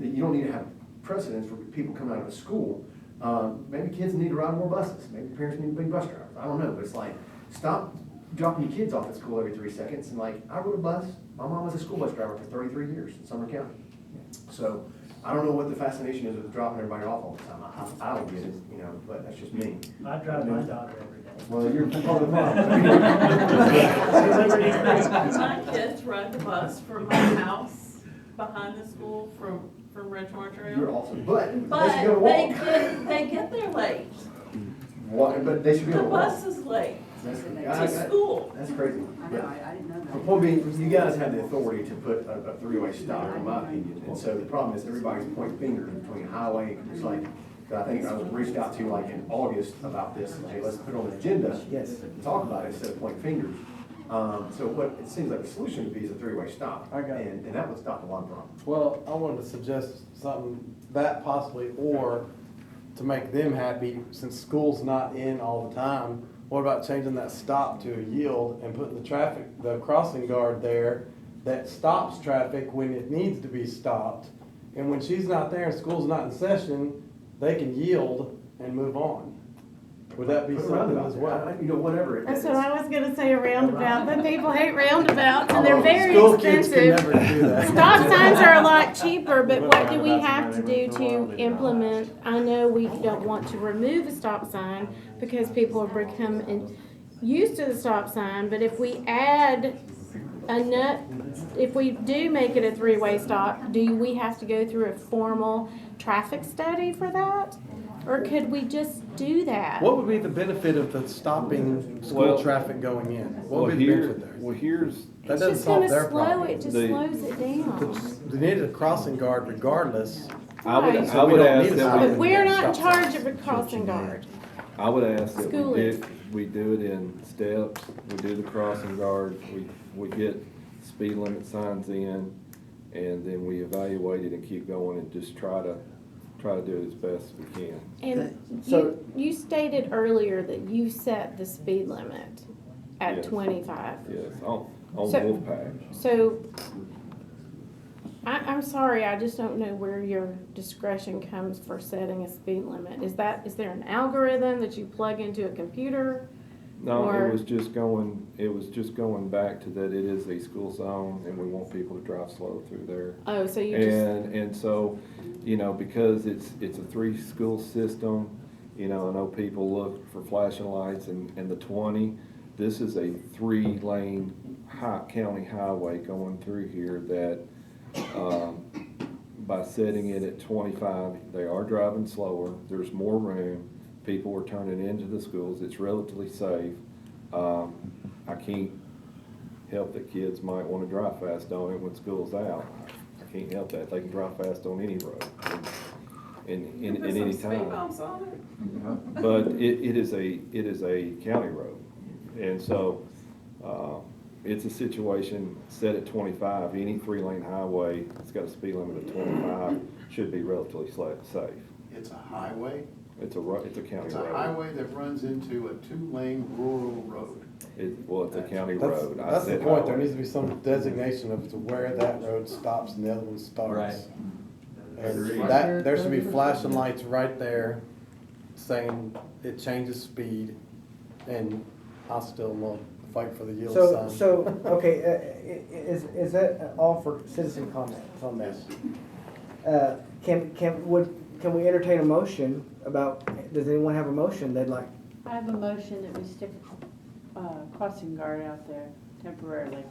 You don't need to have precedents for people coming out of a school. Maybe kids need to ride more buses. Maybe parents need to be bus drivers. I don't know, but it's like, stop dropping your kids off at school every 3 seconds. And like, I rode a bus. My mom was a school bus driver for 33 years in Sumner County. So I don't know what the fascination is with dropping everybody off all the time. I don't get it, but that's just me. I drive my daughter every day. Well, you're part of the problem. My kids ride the bus from my house behind the school from Ridgemore Trail. You're awesome, but they should But go to walk. they get there late. What? But they should be The able to walk. bus is late That's to school. That's crazy. I know, I didn't know that. The point being, you guys have the authority to put a 3-way stop, in my opinion. And so the problem is everybody's pointing fingers between highway, it's like, I think I was reached out to like in August about this, hey, let's put it on the agenda. Yes. And talk about it instead of pointing fingers. So what it seems like the solution would be is a 3-way stop. And that would stop a lot of problems. Well, I wanted to suggest something that possibly, or to make them happy, since school's not in all the time, what about changing that stop to a yield and putting the crossing guard there that stops traffic when it needs to be stopped? And when she's not there and school's not in session, they can yield and move on. Would that be Put a something roundabout as there. well? Whatever. That's what I was gonna say, a roundabout, but people hate roundabouts and they're very School kids can expensive. never do that. Stop signs are a lot cheaper, but what do we have to do to implement? I know we don't want to remove a stop sign because people have become used to the stop sign, but if we add if we do make it a 3-way stop, do we have to go through a formal traffic study for that? Or could we just do that? What would be the benefit of the stopping school traffic going in? What would be the benefit there? That It's doesn't just solve gonna their slow problem. it, just slows it down. They need a crossing guard regardless. I would Right. ask But that we're not in charge of a crossing guard. I would ask that School is. we do it in steps, we do the crossing guard, we get speed limit signs in, and then we evaluate it and keep going and just try to do it as best as we can. And So- you stated earlier that you set the speed limit at Yes. 25. Yes, on So- Wolfpack. So, I'm sorry, I just don't know where your discretion comes for setting a speed limit. Is there an algorithm that you plug into a computer? No, Or- it was just going back to that it is a school zone and we want people to drive slow through there. Oh, so you just, And so, because it's a 3-school system, I know people look for flashing lights and the 20. This is a 3-lane county highway going through here that, by setting it at 25, they are driving slower, there's more room, people are turning into the schools, it's relatively safe. I can't help that kids might want to drive fast on it when school's out. can't help that. They can drive fast on any road, in Put any some speed time. bumps on it. But it is a county road, and so, it's a situation set at 25. Any 3-lane highway that's got a speed limit of 25 should be relatively safe. It's a highway. It's a county It's a road. highway that runs into a 2-lane rural road. It's a county That's, road. I that's the said point, there highway. needs to be some designation of to where that road stops and the other one starts. Right. And that, there should be flashing lights right there saying it changes speed, and I still want to fight for the yield sign. So, okay, is that all for citizen comments on this? Can we entertain a motion about, does anyone have a motion they'd like? I have a motion that we stick a crossing guard out there temporarily.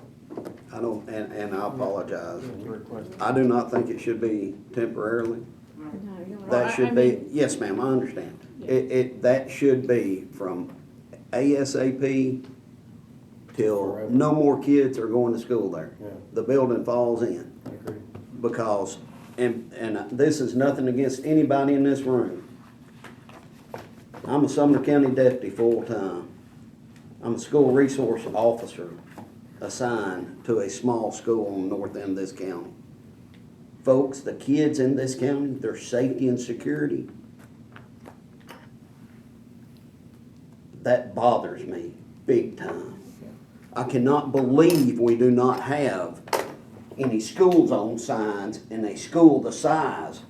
I don't, and I apologize. I do not think it should be temporarily. That should be, yes, ma'am, I understand. That should be from ASAP till no more kids are going to school there. Yeah. The building falls in. I agree. Because, and this is nothing against anybody in this room. I'm a Sumner County deputy full-time. I'm a school resource officer assigned to a small school on the north end of this county. Folks, the kids in this county, their safety and security, that bothers me big time. I cannot believe we do not have any school zone signs in a school the size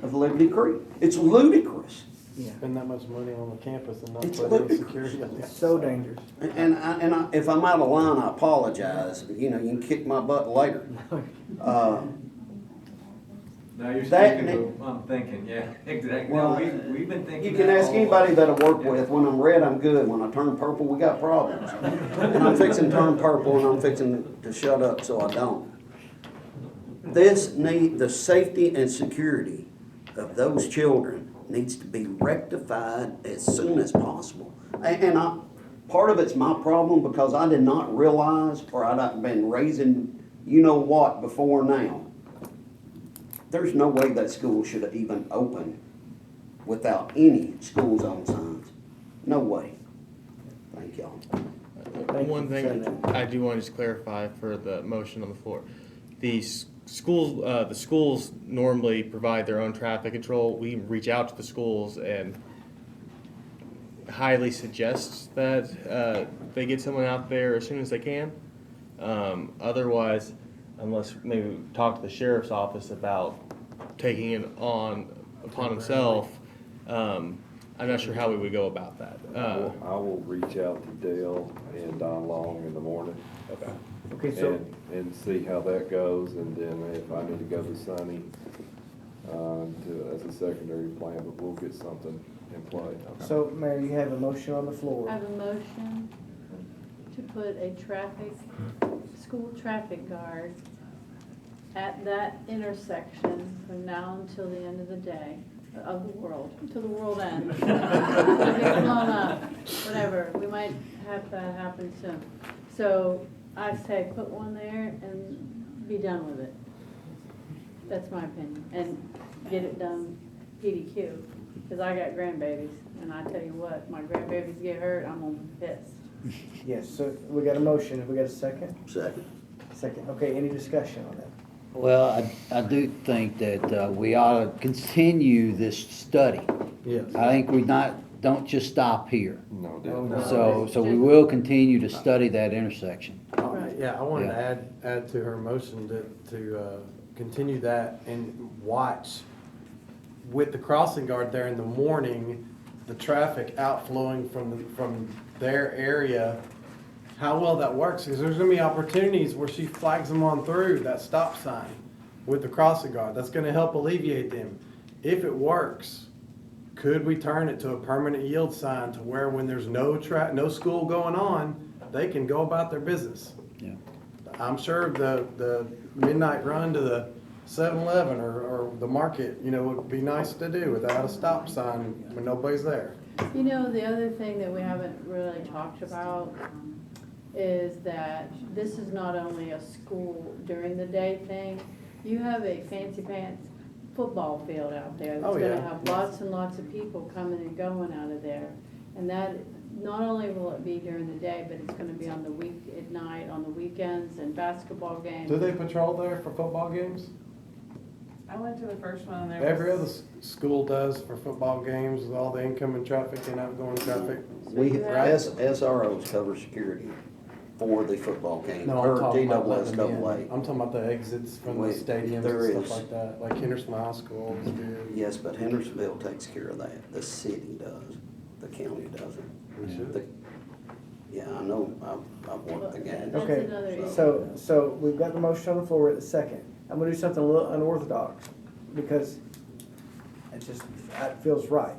of Liberty Creek. It's ludicrous. Spend that much money on the campus and not It's put in ludicrous. security on the It's so dangerous. And if I'm out of line, I apologize. You know, you can kick my butt later. Now you're That speaking, I'm thinking, yeah, exactly. Well, No, we've been thinking. You can that ask all anybody along. that I work with, when I'm red, I'm good. When I turn purple, we got problems. And I'm fixing to turn purple and I'm fixing to shut up so I don't. The safety and security of those children needs to be rectified as soon as possible. Part of it's my problem because I did not realize, or I'd not been raising you know what before now. There's no way that school should have even opened without any school zone signs. No way. Thank y'all. One thing I do want to just clarify for the motion on the floor. The schools normally provide their own traffic control. We reach out to the schools and highly suggest that they get someone out there as soon as they can. Otherwise, unless maybe talk to the sheriff's office about taking it upon himself, I'm not sure how we would go about that. I will reach out to Dale and Don Long in the morning. Okay, so- And see how that goes, and then if I need to go to Sunny, as a secondary plan, but we'll get something in play. So, Mayor, you have a motion on the floor. I have a motion to put a school traffic guard at that intersection from now until the end of the day, of the world, until the world ends. It gets blown up, whatever, we might have that happen soon. So I say put one there and be done with it. That's my opinion, and get it done PDQ, because I got grandbabies, and I tell you what, my grandbabies get hurt, I'm gonna be pissed. Yes, so we got a motion. Have we got a second? Second. Second. Okay, any discussion on that? Well, I do think that we ought to continue this study. Yes. I think don't just stop here. No, So we will continue to study that intersection. Yeah, I wanted Yeah. to add to her motion to continue that and watch with the crossing guard there in the morning, the traffic outflowing from their area, how well that works, because there's gonna be opportunities where she flags them on through that stop sign with the crossing guard. That's gonna help alleviate them. If it works, could we turn it to a permanent yield sign to where when there's no school going on, they can go about their business? Yeah. I'm sure the midnight run to the 7-Eleven or the market, would be nice to do without a stop sign when nobody's there. You know, the other thing that we haven't really talked about is that this is not only a school during the day thing. You have a fancy pants football field out there that's Oh, gonna yeah. have lots and lots of people coming and going out of there. And that, not only will it be during the day, but it's gonna be on the week, at night, on the weekends, and basketball games. Do they patrol there for football games? I went to the first one and there Every other was. school does for football games with all the incoming traffic and outgoing traffic. We, you have- SROs cover security for the football game, No, or I'm talking about letting them in. GWSAA. I'm talking about the exits from the stadiums There and is. stuff like that, like Henderson High School always do. Yes, but Hendersonville takes care of that. The city does. The county doesn't. The- Yeah, I know. I've worked the game. That's Okay, another issue. so we've got the motion on the floor at the second. I'm gonna do something a little unorthodox, because it feels right.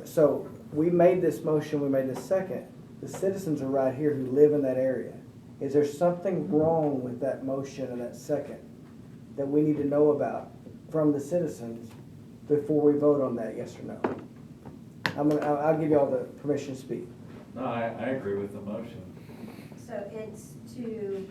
So, we made this motion, we made this second. The citizens are right here who live in that area. Is there something wrong with that motion and that second that we need to know about from the citizens before we vote on that, yes or no? I'll give you all the permission to speak. No, I agree with the motion. So it's to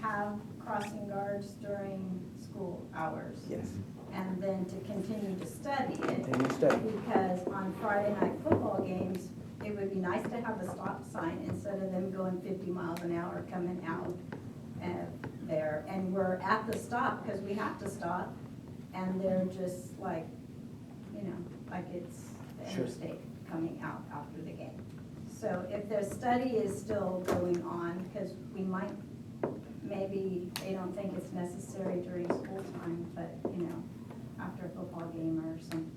have crossing guards during school hours. Yes. And then to continue to study it. Continue to study. Because on Friday night football games, it would be nice to have a stop sign instead of them going 50 miles an hour coming out there. And we're at the stop because we have to stop. And they're just like, like it's the Sure. interstate coming out after the game. So if the study is still going on, because maybe they don't think it's necessary during school time, but, after a football game or some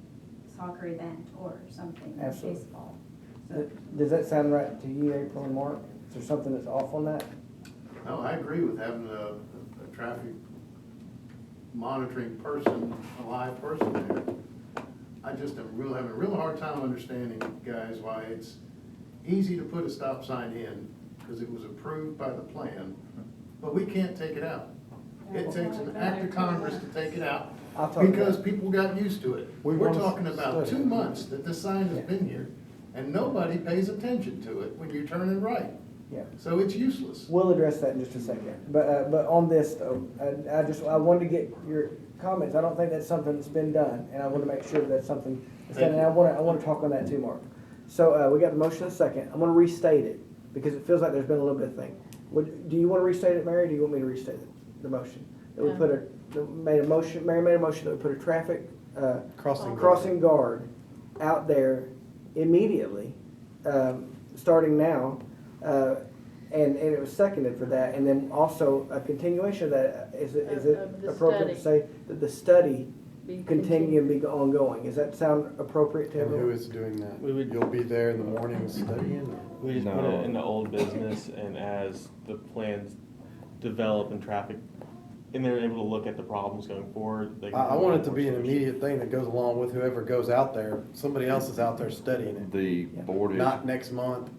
soccer event or something, Absolutely. baseball. So Does that sound right to you, April and Mark? Is there something that's off on that? No, I agree with having a traffic monitoring person, a live person there. I just am having a real hard time understanding, guys, why it's easy to put a stop sign in, because it was approved by the plan, but we can't take it out. It takes an act of Congress to take it out, I'll talk because about it. people got used to it. We We're want to talking about study. 2 months that this sign has been here, and nobody pays attention to it when you're turning right. Yeah. So it's useless. We'll address that in just a second. But on this though, I wanted to get your comments. I don't think that's something that's been done, and I want to make sure that's something that's done. And I want to talk on that too, Mark. So, we got the motion in a second. I'm going to restate it, because it feels like there's been a little bit of thing. Do you want to restate it, Mary, or do you want me to restate it, the motion? That we Mary made a motion that we put a traffic, crossing guard out there immediately, starting now, and it was seconded for that, and then also a continuation of that. Is it Of the appropriate to study. say that the study Be continue and be ongoing? Does that sound appropriate to And who everyone? is doing that? You'll be there in the morning studying? We just put No. it in the old business, and as the plans develop and traffic, and they're able to look at the problems going forward. They can I do want it more to be an research. immediate thing that goes along with whoever goes out there. Somebody else is out there studying it, The board, not next month.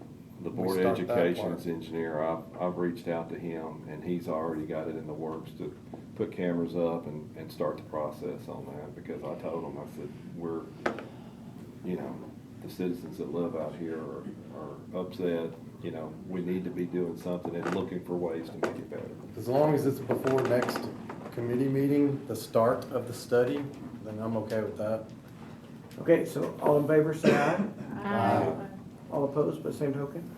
the we board start that education's part. engineer, I've reached out to him, and he's already got it in the works to put cameras up and start the process on that, because I told him, I said, we're, the citizens that live out here are upset, we need to be doing something and looking for ways to make it better. As long as it's before next committee meeting, the start of the study, then I'm okay with that. Okay, so all in favor, say aye. Aye. All opposed, by the same token?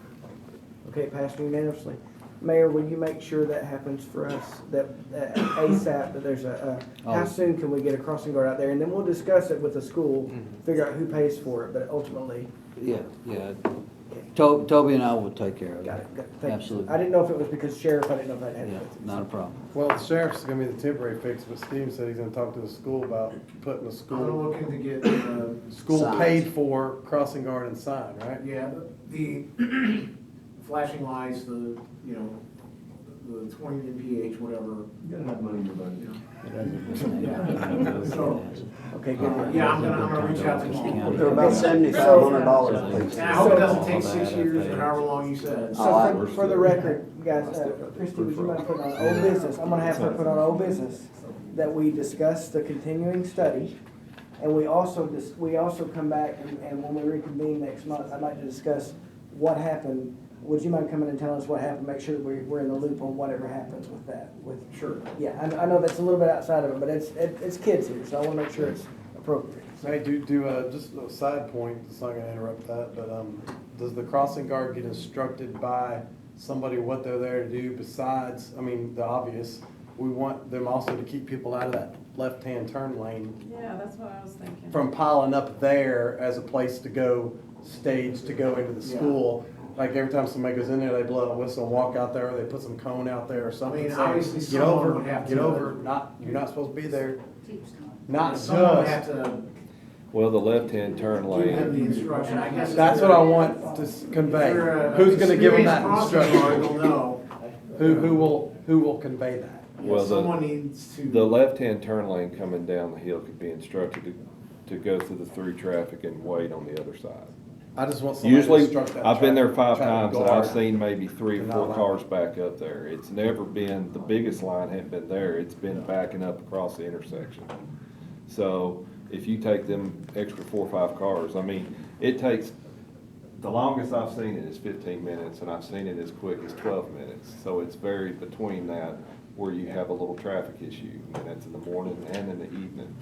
Okay, passed unanimously. Mayor, will you make sure that happens for us, that ASAP, that there's how soon can we get a crossing guard out there? And then we'll discuss it with the school, figure out who pays for it, but ultimately, Yeah. Toby and I will take care of it. got it. Thank you. Absolutely. I didn't know if it was because sheriff, I didn't know if that had Yeah, to do not a problem. Well, the sheriff's gonna be the temporary fix, but Steve said he's gonna talk to the school about putting the I'm school, looking to get, school Signs. paid for crossing guard and sign, right? yeah, the flashing lights, the 20 mph, whatever. You got enough money in your budget. Yeah. So, Okay, good. yeah, I'm gonna reach out to them. They're about $7,500 a piece. And I hope it doesn't take 6 years or however long you said. So for the record, guys, Christie, would you mind putting on old business? I'm gonna have her put on old business that we discuss the continuing study. And we also come back and when we reconvene next month, I'd like to discuss what happened would you mind coming and telling us what happened? Make sure that we're in the loop on whatever happens with that. Sure. Yeah, I know that's a little bit outside of it, but it's kids here, so I want to make sure it's appropriate. Hey, just a side point, it's not gonna interrupt that, but, does the crossing guard get instructed by somebody what they're there to do besides, I mean, the obvious? We want them also to keep people out of that left-hand turn lane Yeah, that's what I was thinking. from piling up there as a place to go, stage to go into the school. Like every time somebody goes in there, they blow a whistle and walk out there, or they put some cone out there or something. I mean, saying, obviously Get someone over, would have get to- over, you're not supposed to be there. Not Someone would have just, to Well, the left-hand turn give them the lane, instruction, I guess. that's what I want to convey. If you're a Who's gonna give them that experienced crossing guard, instruction? they'll know. Who will convey that? well, Someone needs to. the left-hand turn lane coming down the hill could be instructed to go through the through traffic and wait on the other side. I just want somebody to Usually, instruct that. I've been there 5 traffic times and I've guard. seen maybe 3 or to 4 not cars allow back up there. It's never been, the biggest line hadn't been there, it's been backing up across the intersection. So if you take them extra 4 or 5 cars, I mean, it takes, the longest I've seen it is 15 minutes and I've seen it as quick as 12 minutes. So it's varied between that where you have a little traffic issue, and that's in the morning and in the evening.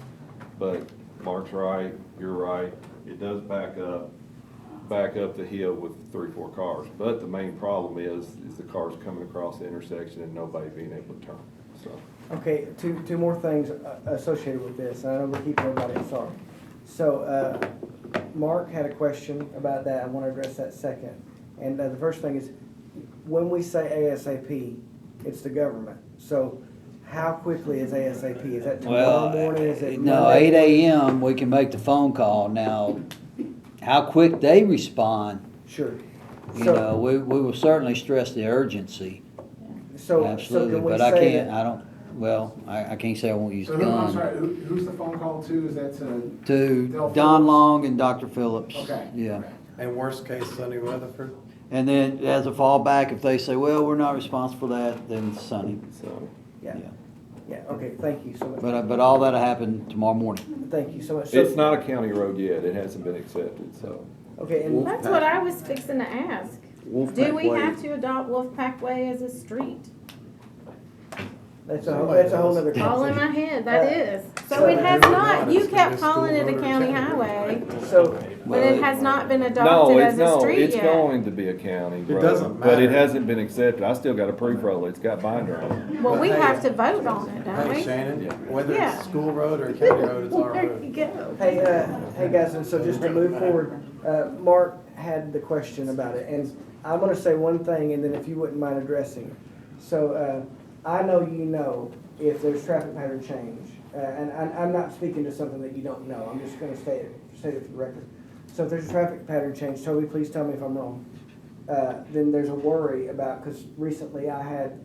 But Mark's right, you're right, it does back up the hill with 3 or 4 cars. But the main problem is the cars coming across the intersection and nobody being able to turn, so. Okay, two more things associated with this, and I know we're keeping everybody sorry. So, Mark had a question about that, I want to address that second. And the first thing is, when we say ASAP, it's the government. So, how quickly is ASAP? Is that tomorrow morning, is it No, Monday? 8 AM, we can make the phone call. Now, how quick they respond, Sure. you So- know, we will certainly stress the urgency. So Absolutely, can we but I say can't, that- I don't, well, I can't say I won't use So the I'm sorry, gun. who's the phone call to? Is that to? To Del Don Phillips? Long and Dr. Phillips. Okay. Yeah. And worst case, Sunny Weatherford. And then as a fallback, if they say, well, we're not responsible for that, then it's Sunny. So, Yeah, yeah, okay, thank you so much. But all that'll happen tomorrow morning. Thank you so much. So- it's not a county road yet, it hasn't been accepted, so. Okay, and That's what I was fixing to ask. Do we Way- have to adopt Wolfpack Way as a street? that's a whole nother All in conversation. my head, that is. So so- it has not, you It's gonna be kept a school calling it a road or county county road. highway, So, but it has not been No, adopted it's, as a no, street it's yet. going to be a county road. doesn't But it matter. hasn't been accepted, I still got a pre-roll, it's got binder on it. Well, we have to vote on it, don't Hey we? Shannon, Yeah. whether it's Yeah. a school road or a county road, it's our There you road. go. hey guys, and so just to move forward, Mark had the question about it, and I'm gonna say one thing, and then if you wouldn't mind addressing it. So, I know you know if there's traffic pattern change, and I'm not speaking to something that you don't know, I'm just gonna state it for the record. So if there's a traffic pattern change, Toby, please tell me if I'm wrong. Then there's a worry about, because recently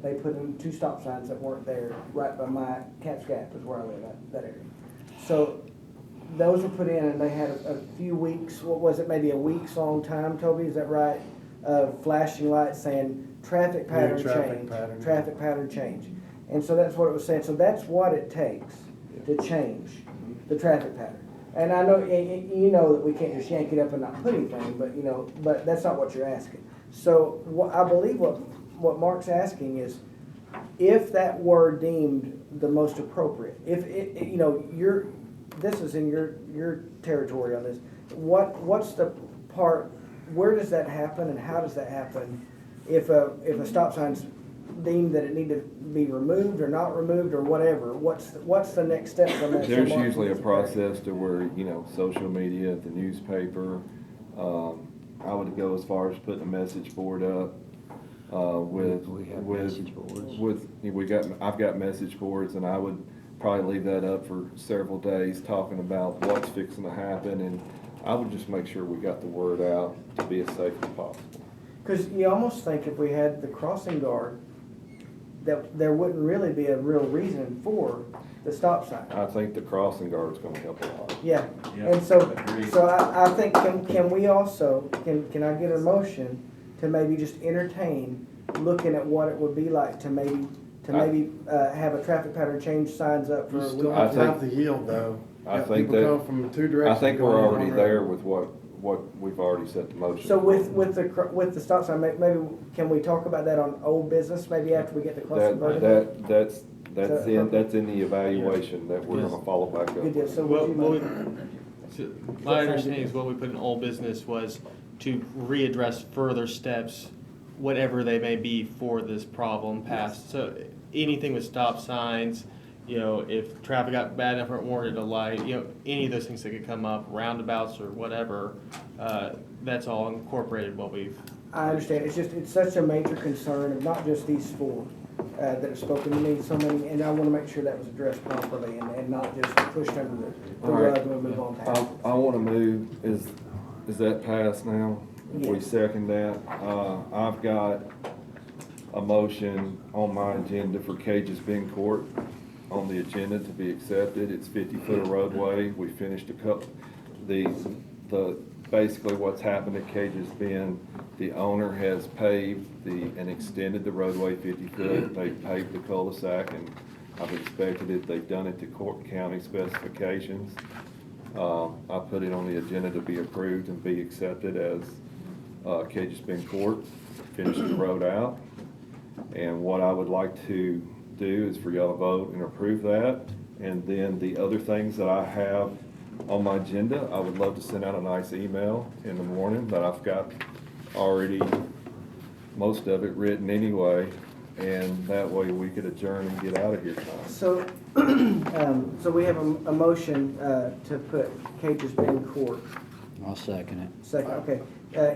they put in 2 stop signs that weren't there right by my Cat's Gap is where I live at, that area. So those were put in and they had a few weeks, what was it, maybe a week's long time, Toby, is that right? Flashing lights saying traffic pattern traffic change, pattern. traffic pattern change. And so that's what it was saying, so that's what it takes to change the traffic pattern. And I know, you know that we can't just yank it up and not put anything, but that's not what you're asking. So I believe what Mark's asking is, if that were deemed the most appropriate, if this is in your territory on this, what's the part, where does that happen and how does that happen if a stop sign's deemed that it need to be removed or not removed or whatever? What's the next steps on that? There's usually a process to where, social media, the newspaper, I would go as far as putting a message board up, I've got message boards, and I would probably leave that up for several days talking about what's fixing to happen, and I would just make sure we got the word out to be as safe as possible. Because you almost think if we had the crossing guard, that there wouldn't really be a real reason for the stop sign. I think the crossing guard's gonna help a lot. Yeah, Yeah, and so, agreed. so I think, can we also, can I get a motion to maybe just entertain looking at what it would be like to maybe have a traffic pattern change signs up for You a still week? have to have the yield though. I Have think people that- come from 2 directions. I think we're going already one there road. with what we've already set the motion. So with the stop sign, maybe, can we talk about that on old business, maybe after we get the question voted? That's in the evaluation that we're gonna follow back up. Good deal, so Well, would so you? my understanding is what we put in old business was to readdress further steps, whatever they may be for this problem past. So anything with stop signs, you know, if traffic got bad enough or it warranted a light, you know, any of those things that could come up, roundabouts or whatever, that's all incorporated what we've. I understand, it's such a major concern of not just these four that have spoken to me, so many, and I wanna make sure that was addressed properly and not just pushed under the All right. rug and we move on past it. I wanna move, is that passed now? If we Yes. second that, I've got a motion on my agenda for Cage's Bend Court on the agenda to be accepted. It's 50-foot of roadway. We finished a couple, basically what's happened at Cage's Bend, the owner has paved and extended the roadway 50 foot. They paved the cul-de-sac, and I've inspected it. They've done it to county specifications. I put it on the agenda to be approved and be accepted as Cage's Bend Court, finish the road out. And what I would like to do is for y'all to vote and approve that. And then the other things that I have on my agenda, I would love to send out a nice email in the morning that I've got already, most of it written anyway, and that way we could adjourn and get out of here tonight. So, so we have a motion to put Cage's Bend Court. I'll second it. Second, okay.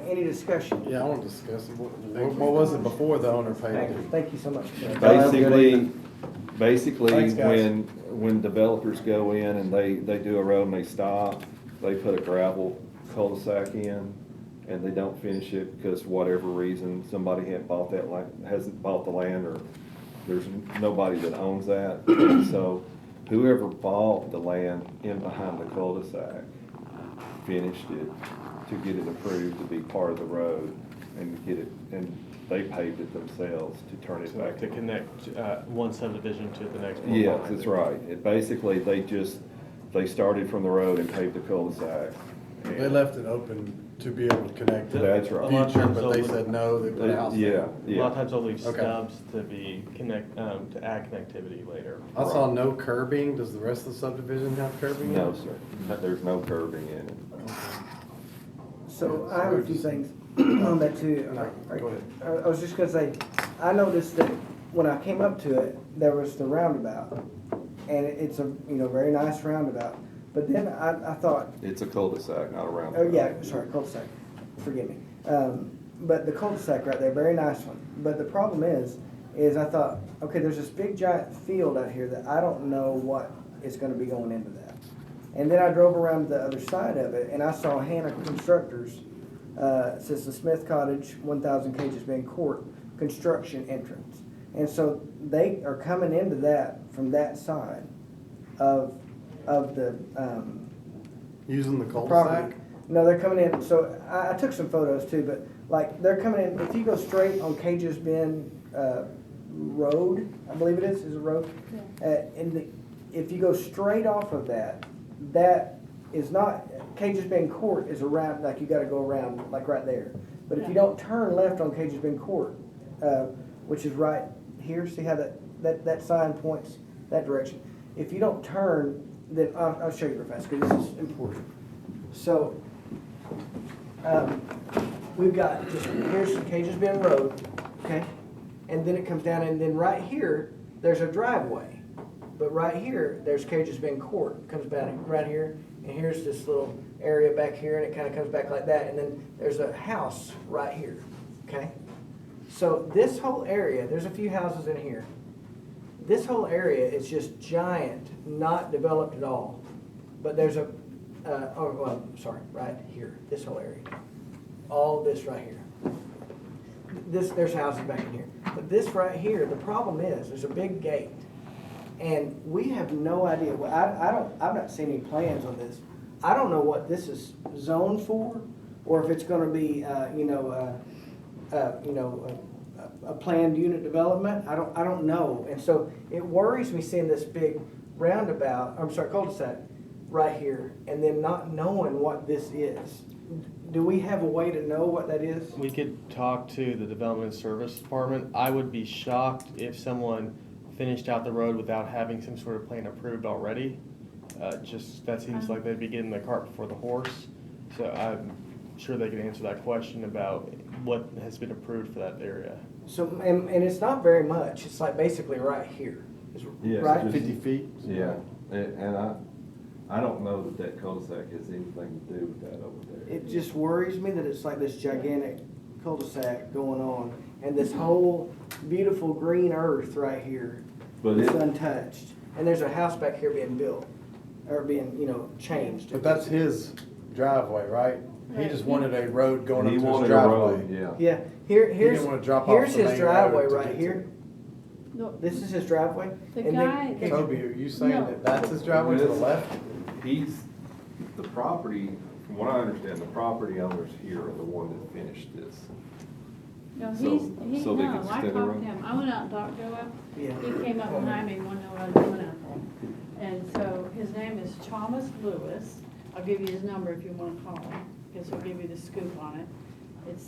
Any discussion? Yeah, I want to discuss it. What was it before the owner paid it? Thank you so much. Basically, Thanks, guys. when developers go in and they do a road and they stop, they put a gravel cul-de-sac in, and they don't finish it because whatever reason, somebody hasn't bought the land, or there's nobody that owns that. And so whoever bought the land in behind the cul-de-sac finished it to get it approved to be part of the road and get it, and they paved it themselves to turn it back. To connect one subdivision to the next one. Yes, that's right. Basically, they started from the road and paved the cul-de-sac. They left it open to be able to connect to That's the right. future, but they said no, they put a house there. A lot of times they'll leave Okay. stubs to be to add connectivity later. I saw no curbing. Does the rest of the subdivision have curbing? No, sir. There's no curbing in it. So I have a few things on that too. Go ahead. I was just gonna say, I noticed that when I came up to it, there was the roundabout. And it's a, very nice roundabout. But then I thought, It's a cul-de-sac, not a roundabout. oh yeah, sorry, cul-de-sac, forgive me. But the cul-de-sac right there, very nice one. But the problem is I thought, okay, there's this big giant field out here that I don't know what is gonna be going into that. And then I drove around the other side of it and I saw Hannah Constructors, it says the Smith Cottage, 1,000 Cages Bend Court, construction entrance. And so they are coming into that from that side of the, Using the property. cul-de-sac? No, they're coming in, so I took some photos too, but like, they're coming in, if you go straight on Cages Bend, Road, I believe it is a road. If you go straight off of that is not, Cages Bend Court is around, like you gotta go around, like right there. But if you don't turn left on Cages Bend Court, which is right here, see how that sign points that direction? If you don't turn, then I'll show you real fast, because this is important. So, we've got, here's Cages Bend Road, okay? And then it comes down, and then right here, there's a driveway. But right here, there's Cages Bend Court, comes back right here, and here's this little area back here, and it kind of comes back like that, and then there's a house right here, okay? So this whole area, there's a few houses in here. This whole area is just giant, not developed at all. But there's right here, this whole area. All this right here. There's houses back in here. But this right here, the problem is, there's a big gate. And we have no idea, I've not seen any plans on this. I don't know what this is zoned for, or if it's gonna be, a planned unit development. I don't know. And so it worries me seeing this big cul-de-sac right here, and then not knowing what this is. Do we have a way to know what that is? We could talk to the Development Service Department. I would be shocked if someone finished out the road without having some sort of plan approved already. That seems like they'd be getting the cart before the horse. So I'm sure they could answer that question about what has been approved for that area. So, and it's not very much. It's like basically right here. It's Yeah, right. just- 50 feet? Yeah, and I don't know that that cul-de-sac has anything to do with that over there. It just worries me that it's like this gigantic cul-de-sac going on, and this whole beautiful green earth right here But is it- untouched. And there's a house back here being built, or being, changed. But that's his driveway, right? He Right. just wanted a road going up He to his wanted a driveway. road, yeah. Yeah, He here's didn't wanna drop off here's the his main driveway road to right get to here. No, This is his driveway. The and guy then- that- Toby, are you saying No. that that's his driveway to the left? He's, the property, from what I understand, the property owners here are the one that finished this. No, So- so they can I extend the talked road? to him, I went out and talked to him. Yeah. He came up behind me and wanted to know what I was doing out there. And so his name is Thomas Lewis. I'll give you his number if you wanna call him, because he'll give you the scoop on it. It's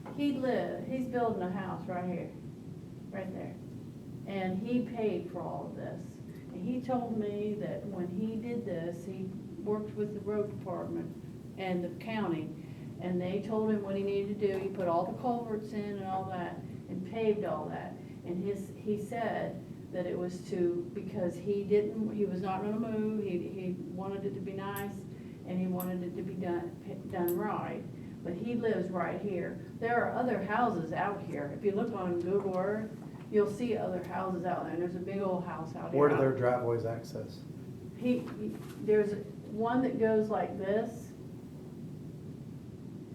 615-414-0980. He's building a house right here, right there. And he paid for all of this. And he told me that when he did this, he worked with the road department and the county, and they told him what he needed to do. He put all the culverts in and all that, and paved all that. And he said that it was because he was not gonna move, he wanted it to be nice, and he wanted it to be done right. But he lives right here. There are other houses out here. If you look on Google Earth, you'll see other houses out there, and there's a big old house out here. Where do their driveways access? There's one that goes like this,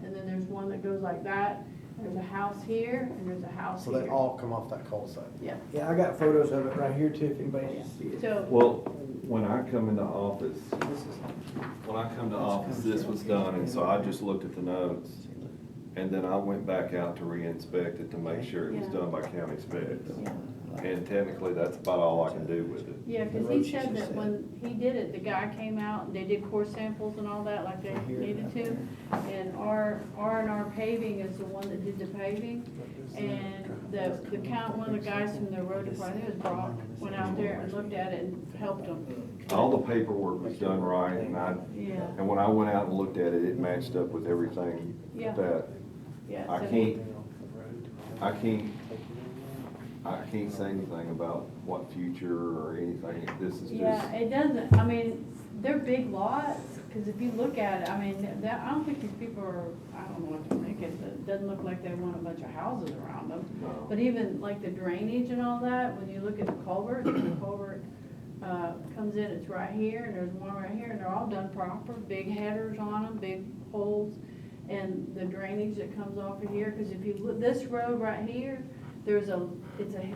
and then there's one that goes like that. There's a house here, and there's a house So here. they all come off that cul-de-sac? Yeah. Yeah, I got photos of it right here too, if anybody wants to see it. So, Well, when I come into office, this was done, and so I just looked at the notes. And then I went back out to re-inspect it to make sure it was Yeah. done by county specs. Yeah. And technically, that's about all I can do with it. yeah, because he said that when he did it, the guy came out and they did core samples and all that like they needed to. And R&R Paving is the one that did the paving. And one of the guys from the road department, I think it was Brock, went out there and looked at it and helped him. All the paperwork was done right, Yeah. and when I went out and looked at it, it matched up with everything Yeah. that, Yeah, I so can't say anything about what future or anything. This is Yeah, just, it doesn't, I mean, they're big lots, because if you look at it, I mean, I don't think these people are, I don't know what they're thinking, but it doesn't look like they want a bunch of houses around them. No. But even like the drainage and all that, when you look at the culvert comes in, it's right here, and there's one right here, and they're all done proper, big headers on them, big holes, and the drainage that comes off of here, because if you look, this road right here, it's a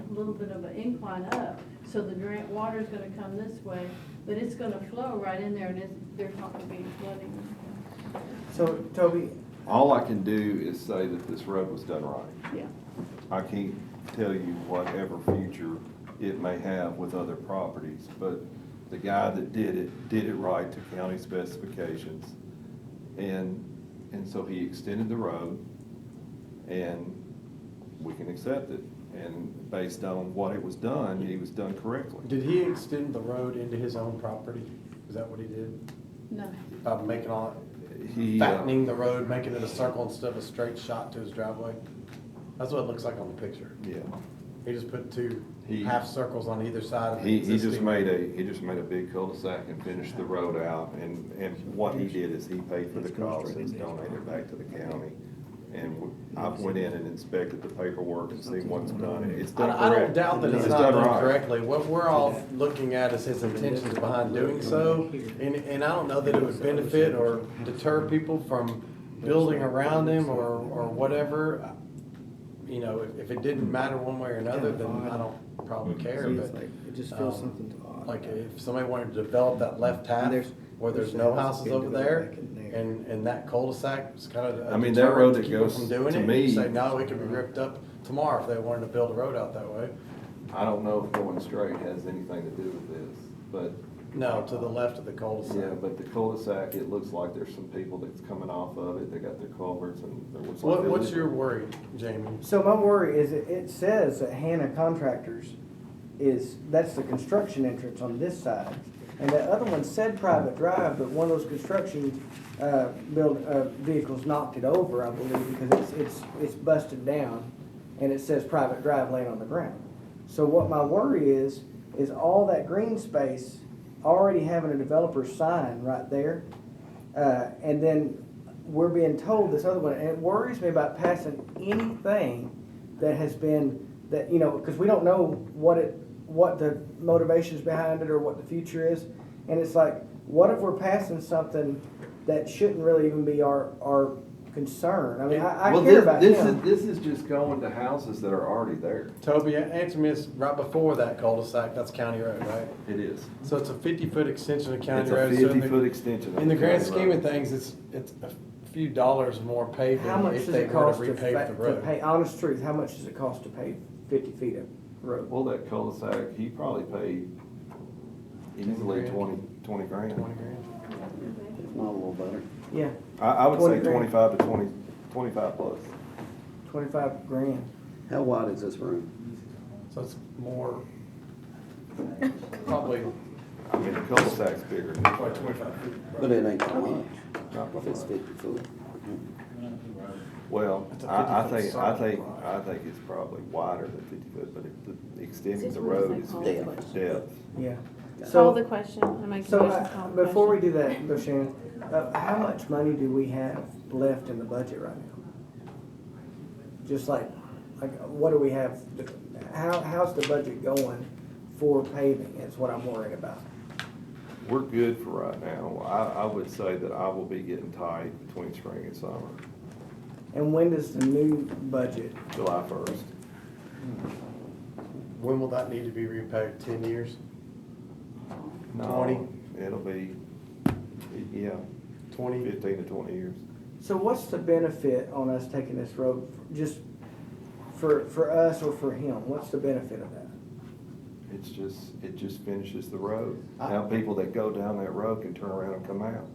little bit of an incline up, so the water's gonna come this way, but it's gonna flow right in there, and there's not gonna be any flooding. So, Toby, all I can do is say that this road was done right. Yeah. I can't tell you whatever future it may have with other properties, but the guy that did it right to county specifications. And so he extended the road, and we can accept it. And based on what it was done, he was done correctly. Did he extend the road into his own property? Is that what he did? No. By making all, He, fattening the road, making it a circle instead of a straight shot to his driveway? That's what it looks like on the picture. Yeah. He just put two He- half circles on either side of the He just existing. made a big cul-de-sac and finished the road out, and what he did is he paid for the cost and donated back to the county. And I went in and inspected the paperwork and seen what's done, and it's done correct. I don't doubt that it's not done right. correctly. What we're all looking at is his intentions behind doing so. And I don't know that it would benefit or deter people from building around him or whatever. You know, if it didn't matter one way or another, then I don't probably care, but. it just feels something odd. Like if somebody wanted to develop that left half where there's no houses over there and that cul-de-sac is kind of I mean, a that road deterrent to that keep them goes from doing to it, me- you say, no, it can be ripped up tomorrow if they wanted to build a road out that way. I don't know if going straight has anything to do with this, but No, to the left of the cul-de-sac. Yeah, but the cul-de-sac, it looks like there's some people that's coming off of it, they got their culverts and it looks like. What's your worry, Jamie? So my worry is it says that Hannah Contractors that's the construction entrance on this side. And that other one said private drive, but one of those construction, vehicles knocked it over, I believe, because it's busted down and it says private drive laying on the ground. So what my worry is all that green space already having a developer sign right there. And then we're being told this other one, and it worries me about passing anything that has been, that, because we don't know what the motivations behind it or what the future is. And it's like, what if we're passing something that shouldn't really even be our concern? I mean, I care about him. This is just going to houses that are already there. Toby, answer me this, right before that cul-de-sac, that's county road, right? It is. So it's a 50-foot extension of county It's a road. 50-foot extension of In the grand county scheme road. of things, it's a few dollars more paving How much if does they it were to cost repave the to road. pay, honest truth, how much does it cost to pave 50 feet of road? Well, that cul-de-sac, he probably paid easily 20 grand. 20 grand. If not a little better. Yeah, I would 20 say grand. 25 to 25 plus. 25 grand. How wide is this room? So it's more, probably, I mean, the cul-de-sac's bigger. probably 25 feet. But it ain't that much, if it's 50 foot. Well, It's a I 50-foot think sidewalk. it's probably wider than 50 foot, but extending Just the what does road that is call depth. it? Yeah. Call the question. I'm making So, motions, call the before we question. do that, though, Shannon, how much money do we have left in the budget right now? Just like what do we have, how's the budget going for paving is what I'm worried about. We're good for right now. I would say that I will be getting tight between spring and summer, And when does the new budget? July 1st. When will that need to be repaved? 10 years? No, 20? It'll be, yeah, 20? 15 to 20 years. So what's the benefit on us taking this road, just for us or for him? What's the benefit of that? It just finishes the road. Now people that go down that road can turn around and come out.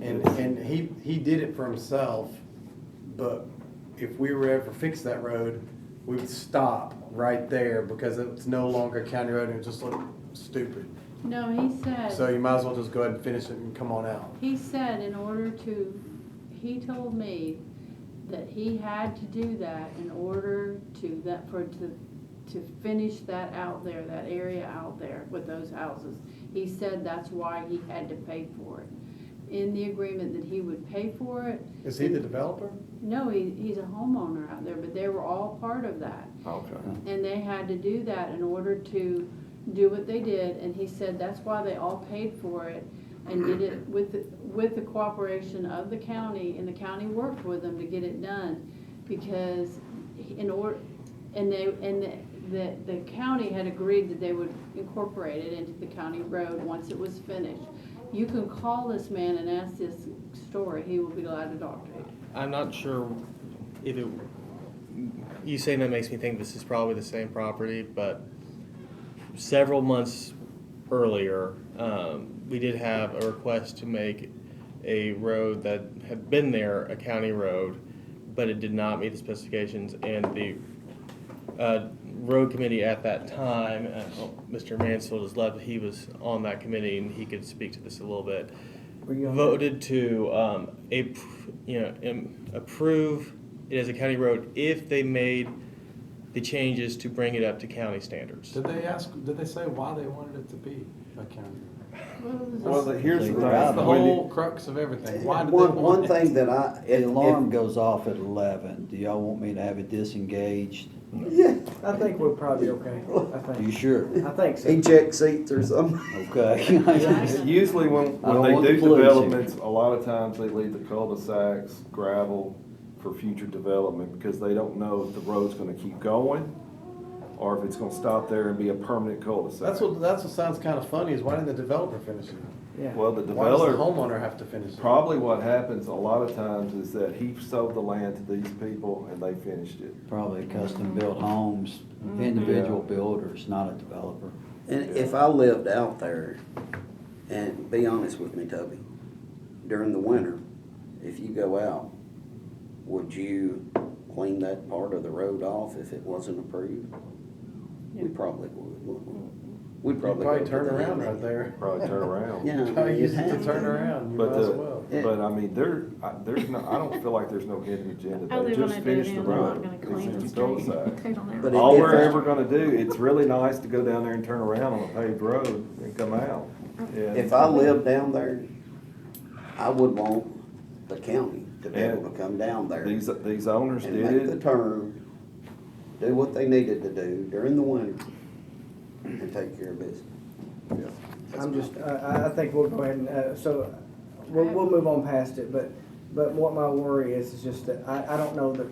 And he did it for himself, but if we were ever fix that road, we would stop right there because it's no longer a county road and it just looked stupid. No, he said. So you might as well just go ahead and finish it and come on out. He said he told me that he had to do that in order to finish that out there, that area out there with those houses. He said that's why he had to pay for it. In the agreement that he would pay for it. Is he the developer? No, he's a homeowner out there, but they were all part of that. Okay. And they had to do that in order to do what they did, and he said that's why they all paid for it and did it with the cooperation of the county, and the county worked with them to get it done, because the county had agreed that they would incorporate it into the county road once it was finished. You can call this man and ask this story, he will be glad to talk to you. I'm not sure if you saying that makes me think this is probably the same property, but several months earlier, we did have a request to make a road that had been there a county road, but it did not meet the specifications, and the road committee at that time, Mr. Mansfield has left, he was on that committee and he could speak to this a little bit, voted to approve it as a county road if they made the changes to bring it up to county standards. Did they say why they wanted it to be a county road? Well, here's the thing. That's the whole crux of everything. Why did they One want thing it? that The alarm goes off at 11. Do y'all want me to have it disengaged? Yeah. I think we're probably okay. I You think. sure? I think so. Eject seats or something. Okay. Usually when I don't they want do the pollution. developments, a lot of times they leave the cul-de-sacs, gravel for future development because they don't know if the road's gonna keep going or if it's gonna stop there and be a permanent cul-de-sac. That's what sounds kind of funny is why didn't the developer finish it? Yeah. Well, the Why does the developer, homeowner have to finish it? probably what happens a lot of times is that he sold the land to these people and they finished it. Probably custom built homes, individual builders, not a developer. And if I lived out there, and be honest with me, Toby, during the winter, if you go out, would you clean that part of the road off if it wasn't approved? We probably would, wouldn't we? We'd You'd probably. probably go to turn the around limit. right there. Probably turn around. Yeah. Probably you'd use it to have turn around, you might as well. But I mean, there's no, I don't feel like there's no hidden agenda. I They live on just a finished dead the end, I'm not road. gonna It's clean the just a street. cul-de-sac. They don't ever- But All if we're it's- ever gonna do, it's really nice to go down there and turn around on a paved road and come out. And- If I lived down there, I would want the county to be able to come down there. These owners And did make the it. turn, do what they needed to do during the winter, and take care of business. I'm just, I think we'll go ahead and, so, we'll move on past it, but what my worry is just that I don't know the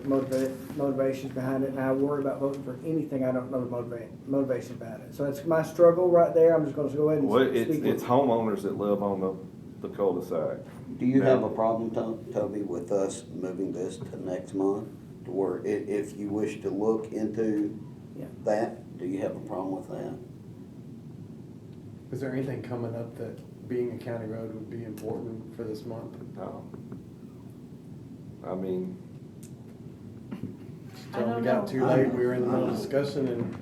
motivations behind it, and I worry about voting for anything I don't know the motivation behind it. So that's my struggle right there, I'm just gonna go ahead and Well, speak. it's homeowners that live on the cul-de-sac. Do you have a Now- problem, Toby, with us moving this to next month? To where if you wish to look into Yeah. that, do you have a problem with that? Is there anything coming up that being a county road would be important for this month? No. I mean, I So we don't got know. too late, we were in the middle of discussion and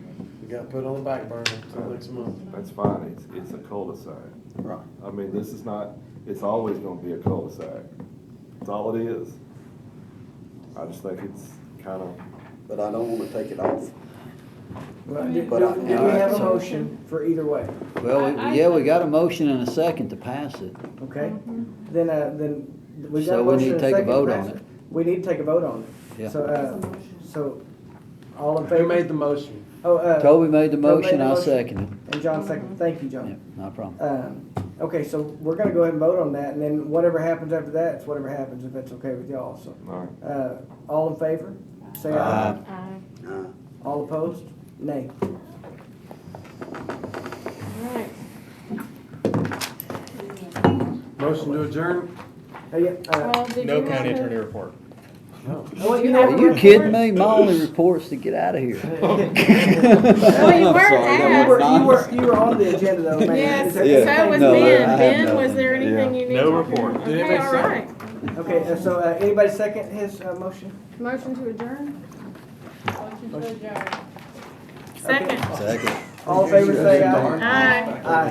we got put on the back burner until next month. that's fine, it's a cul-de-sac. Right. I mean, this is not, it's always gonna be a cul-de-sac. That's all it is. I just think it's kind of, But I don't wanna take it off. Well, do But I- we have a motion for either way? Well, yeah, we got a motion and a second to pass it. Okay, then we got So a we motion need and to a take a second vote pass on it. We need to take a vote on it. Yeah. So, all in favor? Who made the motion? Oh, Toby made the Toby made motion, the I motion. seconded. And John seconded, thank you, Yeah, John. no problem. Okay, so we're gonna go ahead and vote on that, and then whatever happens after that, it's whatever happens, if that's okay with y'all, so. all right. All in favor? Say aye. Aye. All opposed? Nay. Alright. Motion to adjourn? Well, did No you county want to- attorney report. No. Oh, you know have what? Are you kidding me? My only report's to get out of here. Well, you I'm weren't sorry, that asked. was You were on the agenda though, man. Yes, Is so there Yeah. anything- was No, I Ben. have Ben, was nothing. there anything you need? No to- report. Did Okay, anybody all second? right. Okay, so, anybody second his, motion? Motion to adjourn? Motion to adjourn. Second. Second. All in favor, say aye. Aye. Aye.